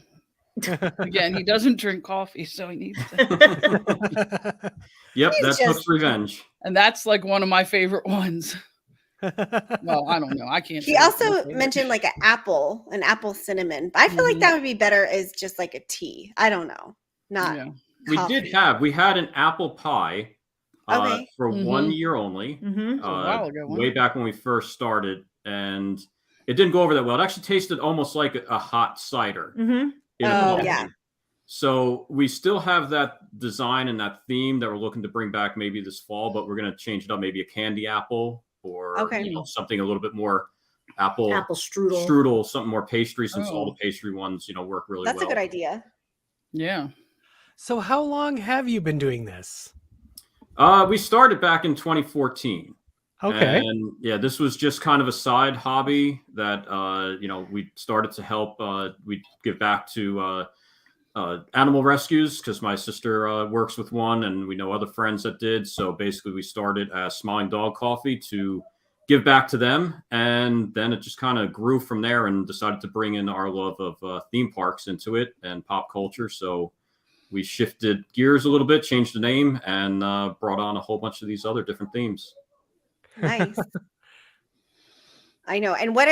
D: again, he doesn't drink coffee, so he needs to.
E: Yep,
C: He's
E: that's
C: just-
E: Hook's Revenge.
D: And that's like one of my favorite ones. Well, I don't know. I can't.
C: He
D: say it's my
C: also
D: favorite.
C: mentioned like an apple cinnamon, but I feel like that would be better as just like a tea. I don't know. Not
D: Yeah.
C: coffee.
E: We had an apple pie
C: Okay.
E: for
D: Mhm.
E: 1 year only.
F: Mm-hmm.
D: a while ago, wasn't
E: Way
D: it?
E: back when we first started, and it didn't go over that well. It actually tasted almost like a hot cider.
F: Mm-hmm.
E: In a
C: Oh,
E: coffee.
C: yeah.
E: So we still have that design and that theme that we're looking to bring back maybe this fall, but we're going to change it up, maybe a candy apple or
C: Okay.
E: something a little bit more apple
F: strudel,
E: something more pastry, since all
D: Oh.
E: the pastry ones, work really
C: That's
E: well.
C: a good idea.
D: Yeah.
B: So how long have you been doing this?
E: We started back in 2014.
B: Okay.
E: And yeah, this was just kind of a side hobby that, we started to help, we give back to animal rescues, because my sister works with one and we know other friends that did. So basically we started as Smiling Dog Coffee to give back to them. And then it just kind of grew from there, and decided to bring in our love of theme parks into it and pop culture. So we shifted gears a little bit, changed the name, and brought on a whole bunch of these other different themes.
C: Nice. I know. And what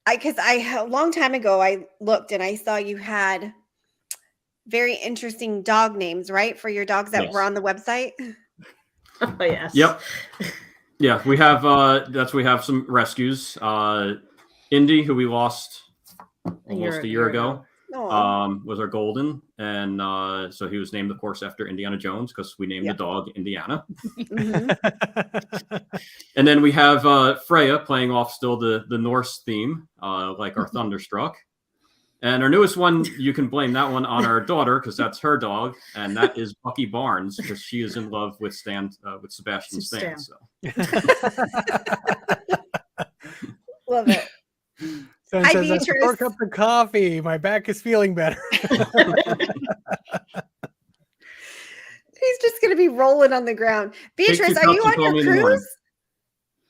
C: because a long time ago, I looked and I saw you had very interesting dog names, right? For your dogs that
E: Yes.
C: were on the website.
F: Oh, yes.
E: Yep. Yeah, we have we have some rescues. Indy, who we lost almost a year ago,
C: Aw.
E: was our golden, and so he was named, of course, after Indiana Jones, because we named
C: Yep.
E: the dog Indiana.
C: Mhm.
E: And then we have Freya, playing off still the Norse theme, like our Thunderstruck. And our newest one, you can blame that one on our daughter, because that's her dog, and that is Bucky Barnes, because she is in love with Sebastian Stan. So.
C: Love it.
B: So
C: Hi,
B: it says,
C: Beatrice.
B: "Pour up the coffee. My back is feeling better."
C: He's just going to be rolling on the ground. Beatrice,
E: two
C: are you
E: cups and
C: on
E: call me
C: your
E: in the morning.
C: cruise?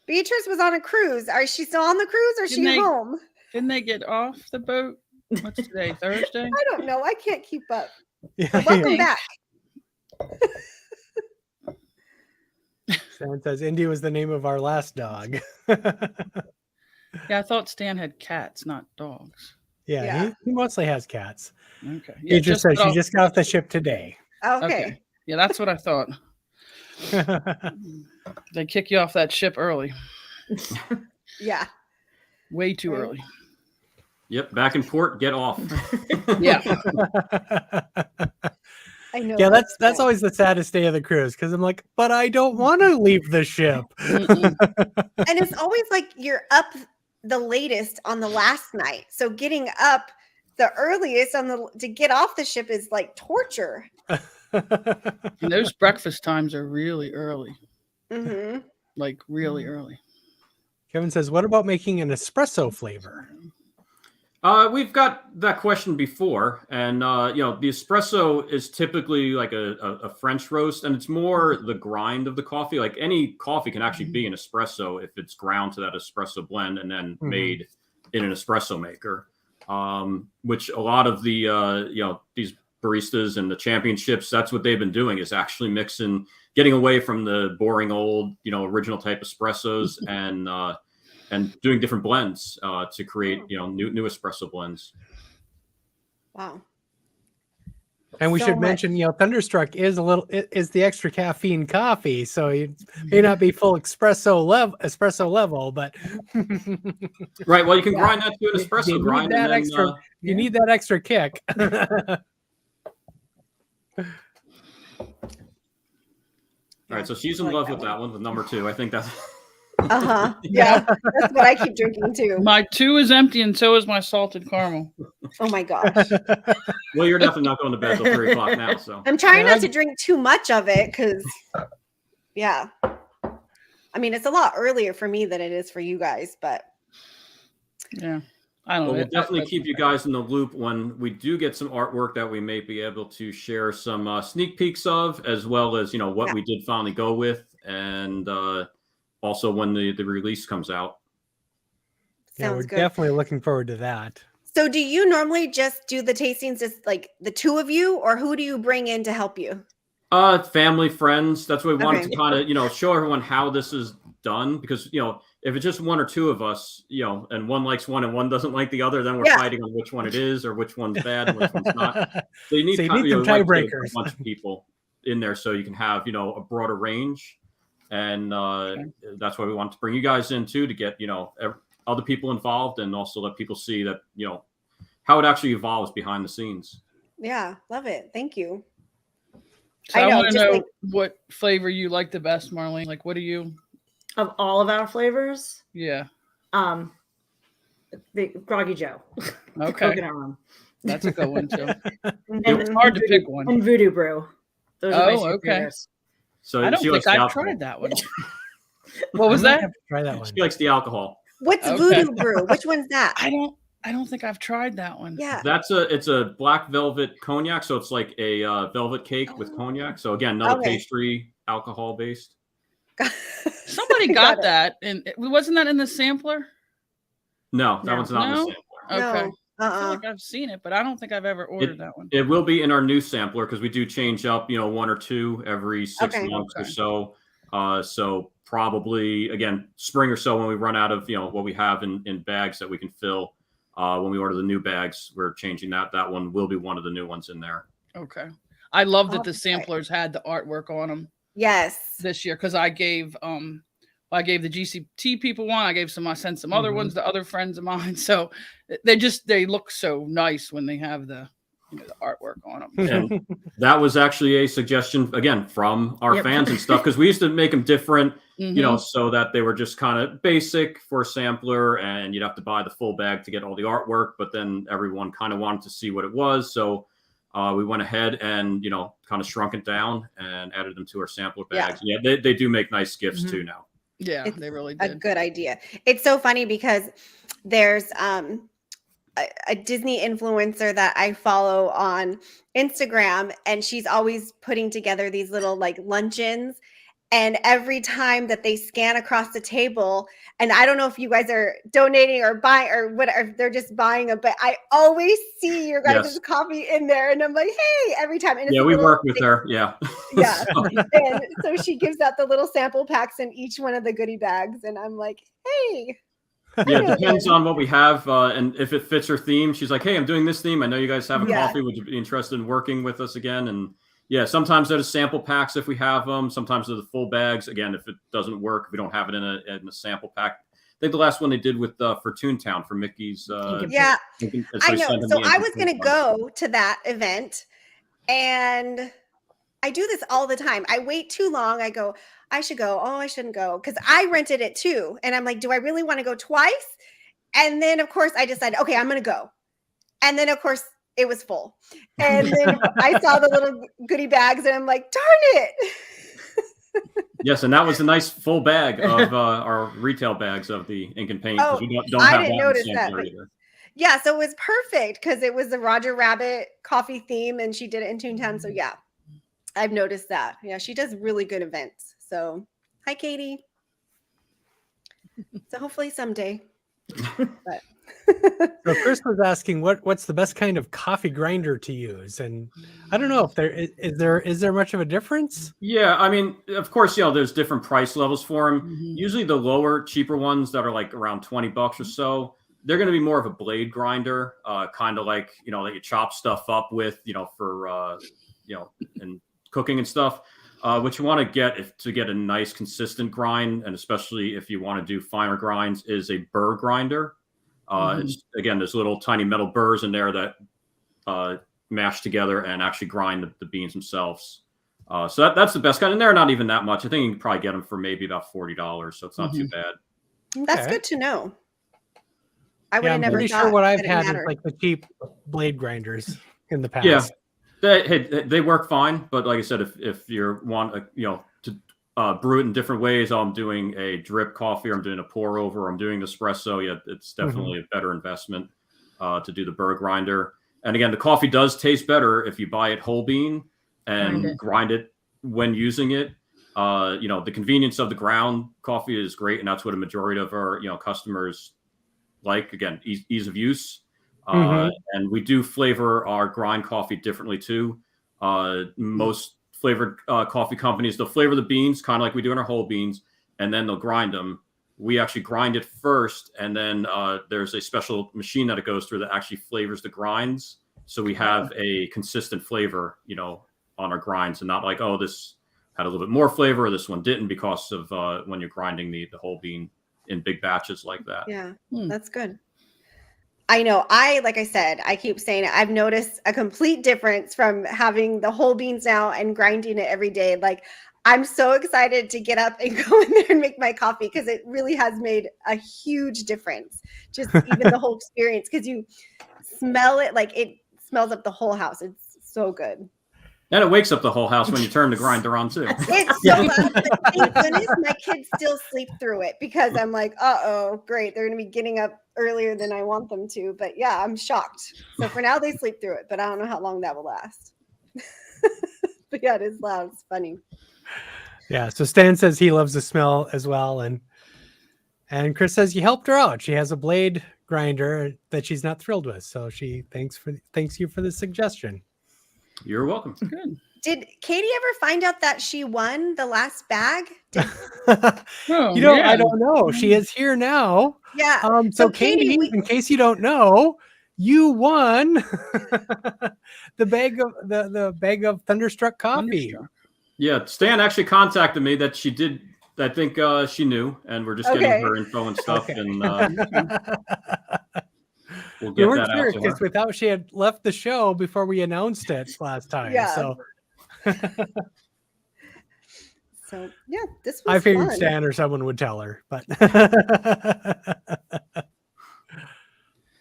C: Beatrice was on a cruise. Is she still on the cruise, or is she
D: Didn't they-
C: home?
D: Didn't they get off the boat? What's today? Thursday?
C: I don't know. I can't keep up.
B: Yeah,
C: Welcome
D: yeah.
C: back.
B: Stan says Indy was the name of our last dog.
D: Yeah, I thought Stan had cats, not dogs.
B: Yeah,
C: Yeah.
B: He mostly has cats.
D: Okay.
B: He just says
D: got
B: she
D: off-
B: just got off the ship today.
C: Okay.
D: Yeah, that's what I thought. They kick you off that ship early,
C: Yeah.
D: way too
C: Right.
D: early.
E: Yep, back in port, get off.
D: Yeah.
C: I know.
B: Yeah, that's always the saddest day of the cruise, because I'm like, but I don't want to leave the ship.
D: Mm-mm.
C: And it's always like you're up the latest on the last night. So getting up the earliest to get off the ship is like torture.
D: And those breakfast times are really early,
C: Hmm.
D: like really early.
B: Kevin says, what about making an espresso flavor?
E: We've got that question before, and the espresso is typically like a French roast, and it's more the grind of the coffee. Like any coffee can actually be an espresso if it's ground to that espresso blend and then made in an espresso maker. Which a lot of the these baristas and the championships, that's what they've been doing, is actually getting away from the boring old original type espressos and doing different blends to create new espresso blends.
C: Wow.
B: And we
C: So
B: should
C: much.
B: mention, Thunderstruck is the extra caffeine coffee, so it may not be full espresso level, but
E: Right. Well, you can
C: Yeah.
E: grind that to an espresso
B: you
E: grind,
B: need that
E: and then,
B: extra. You need that extra kick.
E: all right. So she's in
C: like
E: love
C: that
E: with that one, with number 2. I think that's.
C: Uh-huh. Yeah. That's what I keep drinking too.
D: My 2 is empty, and so is my salted caramel.
C: Oh my gosh.
E: Well, you're definitely not going to bed till 3 o'clock now. So.
C: I'm trying
B: Yeah,
C: not to drink too much of it because, yeah. I mean, it's a lot earlier for me than it is for you guys, but
D: Yeah, I don't
E: But
D: know.
E: we'll definitely keep you guys in the loop when we do get some artwork that we may be able to share some sneak peeks of, as well as what
C: Yeah.
E: we did finally go with, and also when the release comes out.
B: Yeah, we're
C: sounds good.
B: definitely looking forward to that.
C: So do you normally just do the tastings just like the two of you, or who do you bring in to help you?
E: Family, friends. That's what we wanted
C: Okay.
E: to kind of show everyone how this is done, because if it's just one or two of us, and one likes one and one doesn't like the other, then we're
C: Yeah.
E: fighting on which one it is or which one's bad and which one's not. So you need,
B: So you
E: kind
B: need
E: of,
B: some
E: like,
B: tiebreakers.
E: a bunch of people in there so you can have a broader range, and that's why we want to bring you guys in too, to get other people involved and also let people see that, how it actually evolves behind the scenes.
C: Yeah, love it. Thank you.
D: So
C: I
D: I
C: know,
D: want to
C: just
D: know
C: like-
D: what flavor you like the best, Marlene. Like, what do you?
F: Of all of our flavors,
D: Yeah.
F: The Groggy Joe. The
D: Okay.
F: coconut rum.
D: That's a good one too.
C: Mhm.
D: It's hard to pick one.
F: And Voodoo Brew. Those are my
D: Oh,
F: two
D: okay.
F: favorites.
E: So
D: I don't
E: she likes
D: think
E: the
D: I've
E: alcohol.
D: tried that one. What was
B: I might
D: that?
B: have to try that one.
E: She likes the alcohol.
C: What's
D: Okay.
C: Voodoo Brew? Which one's that?
D: I don't think I've tried that one.
C: Yeah.
E: It's a black velvet cognac, so it's like a velvet cake with cognac. So again, another
C: Okay.
E: pastry, alcohol based.
D: Somebody got that, and wasn't that in the sampler?
E: No, that
F: No.
E: one's not in the
D: No?
E: sampler.
D: Okay.
C: No.
D: I feel like I've seen it, but I don't think I've ever ordered that one.
E: It will be in our new sampler because we do change up, one or two every 6
C: Okay.
E: months or
D: Okay.
E: so. So probably again spring or so when we run out of what we have in bags that we can fill. When we order the new bags, we're changing that. That one will be one of the new ones in there.
D: Okay. I love that the
C: Okay.
D: samplers had the artwork on them
C: Yes.
D: this year because I gave the GCT people one. I sent some other ones to other friends of mine. So they look so nice when they have the the artwork on them.
E: And that was actually a suggestion again from our fans and stuff because we used to make them different, so that they were just kind of basic for a sampler, and you'd have to buy the full bag to get all the artwork. But then everyone kind of wanted to see what it was, so we went ahead and kind of shrunk it down and added them to our sampler bags. Yeah, they do make nice gifts too now.
D: Yeah,
C: It's
D: they really
C: a
D: did.
C: good idea. It's so funny because there's a Disney influencer that I follow on Instagram, and she's always putting together these little like luncheons. And every time that they scan across the table, and I don't know if you guys are donating or buying or whatever, they're just buying but I always see your guys' coffee in there, and I'm like, hey, every time. And it's
E: We work with her. Yeah.
C: Yeah. And so she gives out the little sample packs in each one of the goodie bags, and I'm like, hey.
E: Yeah, it depends on what we have, and if it fits her theme. She's like, hey, I'm doing this theme. I know you guys have a coffee. Would you be interested in working with us again? And yeah, sometimes they're the sample packs if we have them. Sometimes they're the full bags. Again, if it doesn't work, if we don't have it in a sample pack. I think the last one they did with for Toontown for Mickey's.
C: Yeah, I know. So I was going to go to that event, and I do this all the time. I wait too long. I go, I should go. Oh, I shouldn't go because I rented it too. And I'm like, do I really want to go twice? And then, of course, I decided, okay, I'm going to go. And then, of course, it was full. And then I saw the little goodie bags, and I'm like, darn it.
E: Yes, and that was a nice full bag of our retail bags of the ink and paint.
C: Oh,
E: We don't
C: I
E: have
C: didn't
E: that
C: notice
E: in
C: that.
E: sampler
C: But
E: either.
C: yeah, so it was perfect because it was the Roger Rabbit coffee theme, and she did it in Toontown. So yeah, I've noticed that. Yeah, she does really good events. So hi, Katie. So hopefully someday. But
B: So Chris was asking what's the best kind of coffee grinder to use, and I don't know if is there much of a difference.
E: Yeah, I mean, of course, there's different price levels for them. Usually, the lower, cheaper ones that are like around $20 or so, they're going to be more of a blade grinder, kind of like that you chop stuff up with, for and cooking and stuff. What you want to get to get a nice consistent grind, and especially if you want to do finer grinds, is a burr grinder. It's, again, there's little tiny metal burrs in there that mash together and actually grind the beans themselves. So that's the best kind, and they're not even that much. I think you can probably get them for maybe about $40, so it's not too bad.
C: that's good to know. I would have
B: I'm
C: never
B: pretty
C: thought
B: sure what I've
C: that it
B: had is
C: mattered.
B: like the cheap blade grinders in the past.
E: Yeah, they work fine, but like I said, if you want to brew it in different ways, I'm doing a drip coffee, or I'm doing a pour over, or I'm doing espresso. Yeah, it's definitely a better investment to do the burr grinder. And again, the coffee does taste better if you buy it whole bean and grind it when using it. The convenience of the ground coffee is great, and that's what a majority of our customers like. Again, ease of use. And we do flavor our grind coffee differently too. Most flavored coffee companies, they'll flavor the beans kind of like we do in our whole beans, and then they'll grind them. We actually grind it first, and then there's a special machine that it goes through that actually flavors the grinds. So we have a consistent flavor, on our grinds, and not like, oh, this had a little bit more flavor, or this one didn't, because of when you're grinding the whole bean in big batches like that.
C: Yeah,
D: Hmm.
C: that's good. I know. Like I said, I keep saying it. I've noticed a complete difference from having the whole beans now and grinding it every day. Like, I'm so excited to get up and go in there and make my coffee because it really has made a huge difference. Just even the whole experience, because you smell it, like it smells up the whole house. It's so good.
E: And it wakes up the whole house when you turn the grinder on too.
C: It's so loud, but thank goodness my kids still sleep through it because I'm like, uh-oh, great. They're going to be getting up earlier than I want them to. But yeah, I'm shocked. So for now, they sleep through it, but I don't know how long that will last. But yeah, it is loud. It's funny.
B: Yeah. So Stan says he loves the smell as well. And Chris says you helped her out. She has a blade grinder that she's not thrilled with. So she thanks you for the suggestion.
E: You're welcome.
D: Good.
C: Did Katie ever find out that she won the last bag?
D: Oh,
B: You know,
D: yeah.
B: I don't know. She is here now.
C: Yeah.
B: So Katie, in case you don't know, you won the bag of Thunderstruck coffee.
D: Thunderstruck.
E: Yeah, Stan actually contacted me that she did. I think she knew, and we're just getting her info and stuff, and we'll
B: We
E: get
B: weren't
E: that
B: sure
E: out to her.
B: because without she had left the show before we announced it last time.
C: Yeah.
B: So
C: Yeah, this was
B: I figured
C: fun.
B: Stan or someone would tell her, but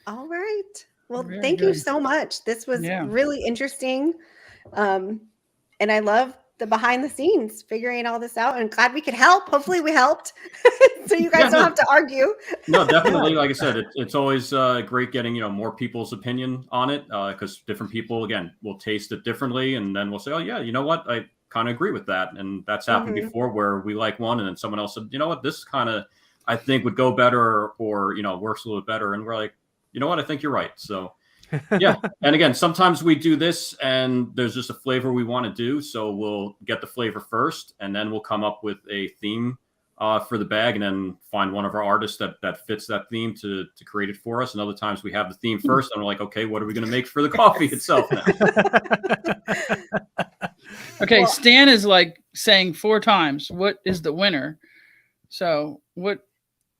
C: All right. Well,
D: Very
C: thank you
D: good.
C: so much. This was
D: Yeah.
C: really interesting. And I love the behind the scenes figuring all this out, and glad we could help. Hopefully we helped. So you guys don't have to argue.
E: No, definitely. Like I said, it's always great getting more people's opinion on it because different people again will taste it differently, and then we'll say, oh yeah, you know what, I kind of agree with that, and that's happened before where we like one, and then someone else said, you know what, this kind of I think would go better, or works a little bit better, and we're like, you know what, I think you're right. So yeah, and again, sometimes we do this, and there's just a flavor we want to do, so we'll get the flavor first, and then we'll come up with a theme for the bag, and then find one of our artists that fits that theme to create it for us. And other times we have the theme first, and we're like, okay, what are we going to make for the coffee itself now?
D: Okay, Stan is like saying 4 times, what is the winner? So what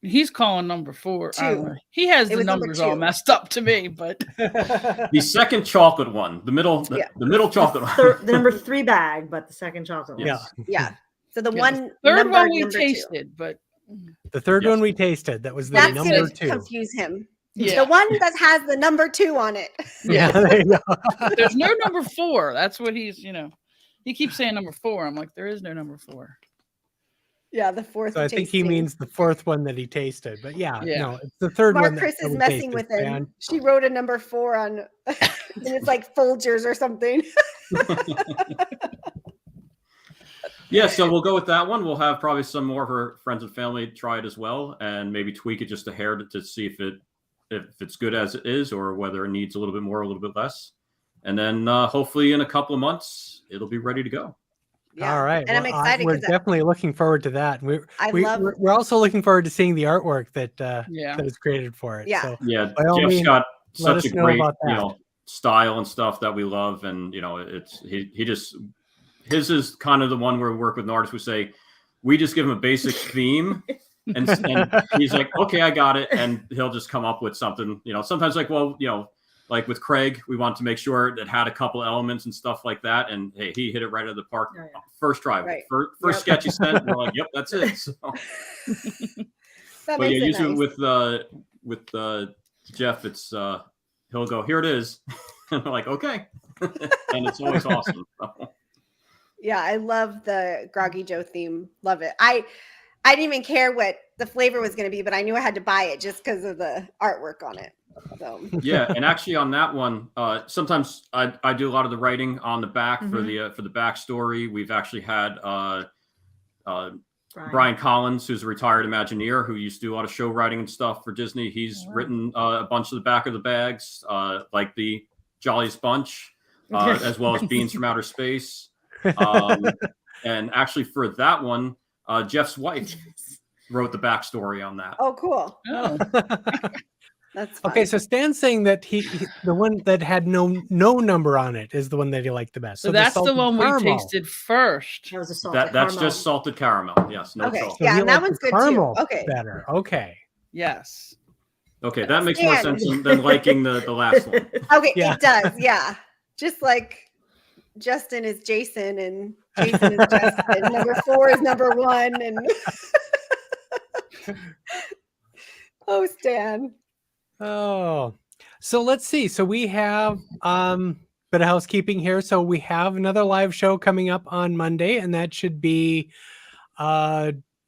D: he's calling number 4. I don't know. He has the numbers all messed up to me, but
E: The second chocolate one, the middle chocolate one.
F: The number 3 bag, but the second chocolate one.
E: Yes.
C: Yeah. So the
D: Yeah,
C: one
D: third one we
C: number 2.
D: tasted, but
B: the third
E: Yes.
B: one we tasted, that was the
C: That's
B: number
C: going
B: 2.
C: to confuse him.
D: yeah,
C: The one that has the number 2 on it.
B: Yeah, there you go.
D: there's no number 4. That's what he's, he keeps saying number 4. I'm like, there is no number 4.
C: Yeah, the fourth.
B: So I think he means the 4th one that he tasted, but yeah.
D: Yeah.
B: No, it's the third
C: Mark
B: one.
C: Chris
B: that
C: is
B: we
C: messing
B: tasted,
C: with him.
B: Stan.
C: She wrote a number 4 on, and it's like Folgers or something.
E: Yeah, so we'll go with that one. We'll have probably some more of her friends and family try it as well, and maybe tweak it just a hair to see if it's good as it is, or whether it needs a little bit more, a little bit less. And then hopefully in a couple of months it'll be ready to go.
C: Yeah.
B: All right.
C: And I'm excited
B: we're
C: because
B: definitely looking forward to that. We're
C: love-
B: we're also looking forward to seeing the artwork that
D: Yeah.
B: that is created for it.
C: Yeah.
B: So
E: Yeah,
B: by all
E: Jeff's
B: means,
E: got
B: let
E: such a
B: us know
E: great
B: about that.
E: style and stuff that we love, and it's he just his is kind of the one where we work with an artist. We say we just give him a basic theme, and he's like, okay, I got it, and he'll just come up with something. Sometimes like like with Craig, we want to make sure it had a couple elements and stuff like that, and hey, he hit it right out of the park.
F: Oh, yeah.
E: First try,
C: Right.
E: first sketch he sent, we're like, yep, that's it. So.
C: that
E: But yeah,
C: makes it
E: usually
C: nice.
E: with Jeff, it's he'll go, here it is, and we're like, okay, and it's always awesome. So.
C: Yeah, I love the Groggy Joe theme. Love it. I didn't even care what the flavor was going to be, but I knew I had to buy it just because of the artwork on it. So
E: Yeah, and actually on that one, sometimes I do a lot of the writing on the back for the backstory. We've actually had Brian Collins, who's a retired Imagineer who used to do a lot of show writing and stuff for Disney. He's written a bunch of the back of the bags, like the Jolliest Bunch, as well as Beans from Outer Space. And actually for that one, Jeff's wife wrote the backstory on that.
C: oh, cool.
D: Oh,
C: That's fine.
B: Okay, so Stan's saying that the one that had no number on it is the one that he liked the best.
D: So that's the
B: salted
D: one we
B: caramel.
D: tasted first.
F: That was a salted
E: That's
F: caramel.
E: just salted caramel. Yes, no
C: Okay.
E: salt.
B: So
C: Yeah,
B: he
C: and that
B: liked
C: one's
B: the
C: good too.
B: caramel
C: Okay.
B: better. Okay.
D: Yes.
E: Okay, that makes more
C: Stan.
E: sense than liking the last one.
C: Okay,
B: Yeah.
C: it does. Yeah. Just like Justin is Jason and Jason is Justin. Number 4 is number 1. And oh, Stan.
B: Oh, so let's see. So we have bit of housekeeping here. So we have another live show coming up on Monday, and that should be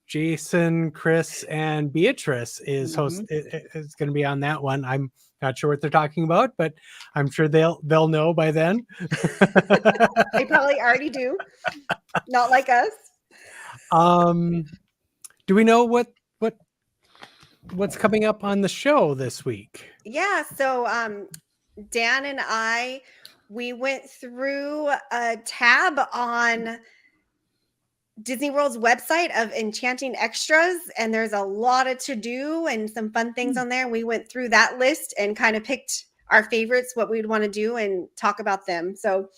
B: Jason, Chris, and Beatrice is host. Is going to be on that one. I'm not sure what they're talking about, but I'm sure they'll know by then.
C: They probably already do. Not like us.
B: Do we know what's coming up on the show this week?
C: Yeah. So Dan and we went through a tab on Disney World's website of enchanting extras, and there's a lot of to do and some fun things on there. We went through that list and kind of picked our favorites, what we'd want to do and talk about them. So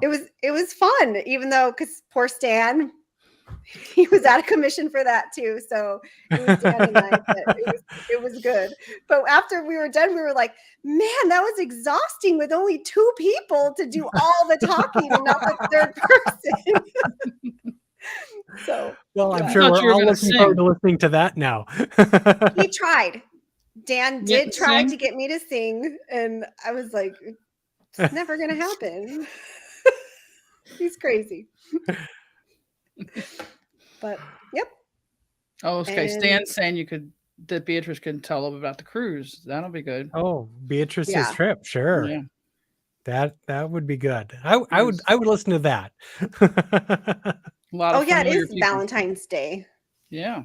C: it was fun, even though because poor Stan, he was out of commission for that too. So it was Dan and I, but it was good. But after we were done, we were like, man, that was exhausting with only 2 people to do all the talking and not the third person. So
B: well, I'm
C: yeah.
B: sure
D: I thought
B: we're
D: you were
B: all
D: gonna
B: looking
D: sing.
B: forward to listening to that now.
C: He tried. Dan
D: Get
C: did
D: to
C: try
D: sing?
C: to get me to sing, and I was like, it's never gonna happen. He's crazy. But yep.
D: Oh, okay.
C: And-
D: Stan's saying that Beatrice can tell them about the cruise. That'll be good.
B: Oh, Beatrice's
C: Yeah.
B: trip, sure.
D: Yeah.
B: That would be good. I would listen to that.
D: A lot
C: Oh
D: of
C: yeah, it
D: familiar
C: is
D: people.
C: Valentine's Day.
D: Yeah.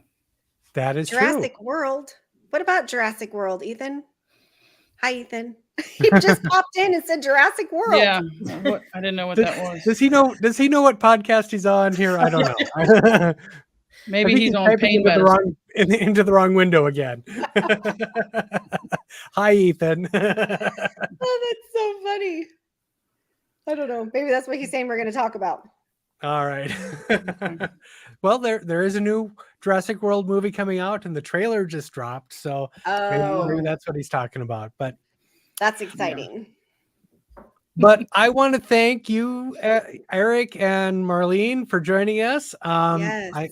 B: That is
C: Jurassic World. What about Jurassic World, Ethan? Hi, Ethan. He just popped in and said Jurassic World.
D: Yeah. I didn't know what
B: true.
D: that was.
B: Does he know what podcast he's on here? I don't know.
D: Maybe
B: I think
D: he's on
B: typing
D: pain
B: into the
D: medicine.
B: into the wrong window again. Hi, Ethan.
C: Oh, that's so funny. I don't know. Maybe that's what he's saying we're going to talk about.
B: All right. Well, there is a new Jurassic World movie coming out, and the trailer just dropped, so maybe that's what he's talking about. But
C: That's exciting.
B: But I want to thank you, Eric and Marlene, for joining us.
C: Yes.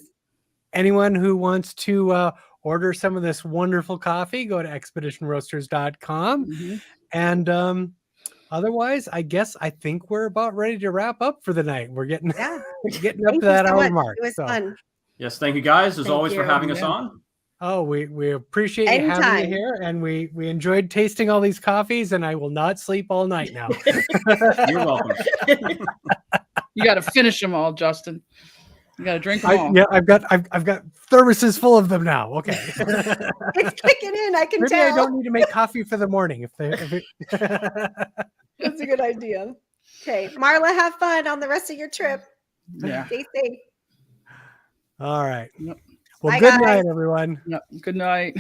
B: Anyone who wants to order some of this wonderful coffee, go to expeditionroasters.com.
D: Mm-hmm.
B: And otherwise, I think we're about ready to wrap up for the night. We're getting
C: Yeah.
B: getting up
C: Thank
B: to
C: you
B: that
C: so
B: hour
C: much.
B: mark.
C: It was
B: so.
C: fun.
E: Yes, thank you guys as
F: Thank
E: always for
F: you.
E: having us
B: Yeah.
E: on.
B: Oh, we appreciate you having
C: Anytime.
B: you here, and we enjoyed tasting all these coffees, and I will not sleep all night now.
E: You're welcome.
D: You got to finish them all, Justin. You got to drink them all.
B: Yeah, I've got thermoses full of them now. Okay.
C: It's kicking in. I can
B: Maybe
C: tell.
B: I don't need to make coffee for the morning.
C: That's a good idea. Okay. Marla, have fun on the rest of your trip.
D: Yeah.
C: Stay safe.
B: All right.
D: Yep.
B: Well,
C: Bye,
B: good
C: guys.
B: night, everyone.
D: Yep. Good night.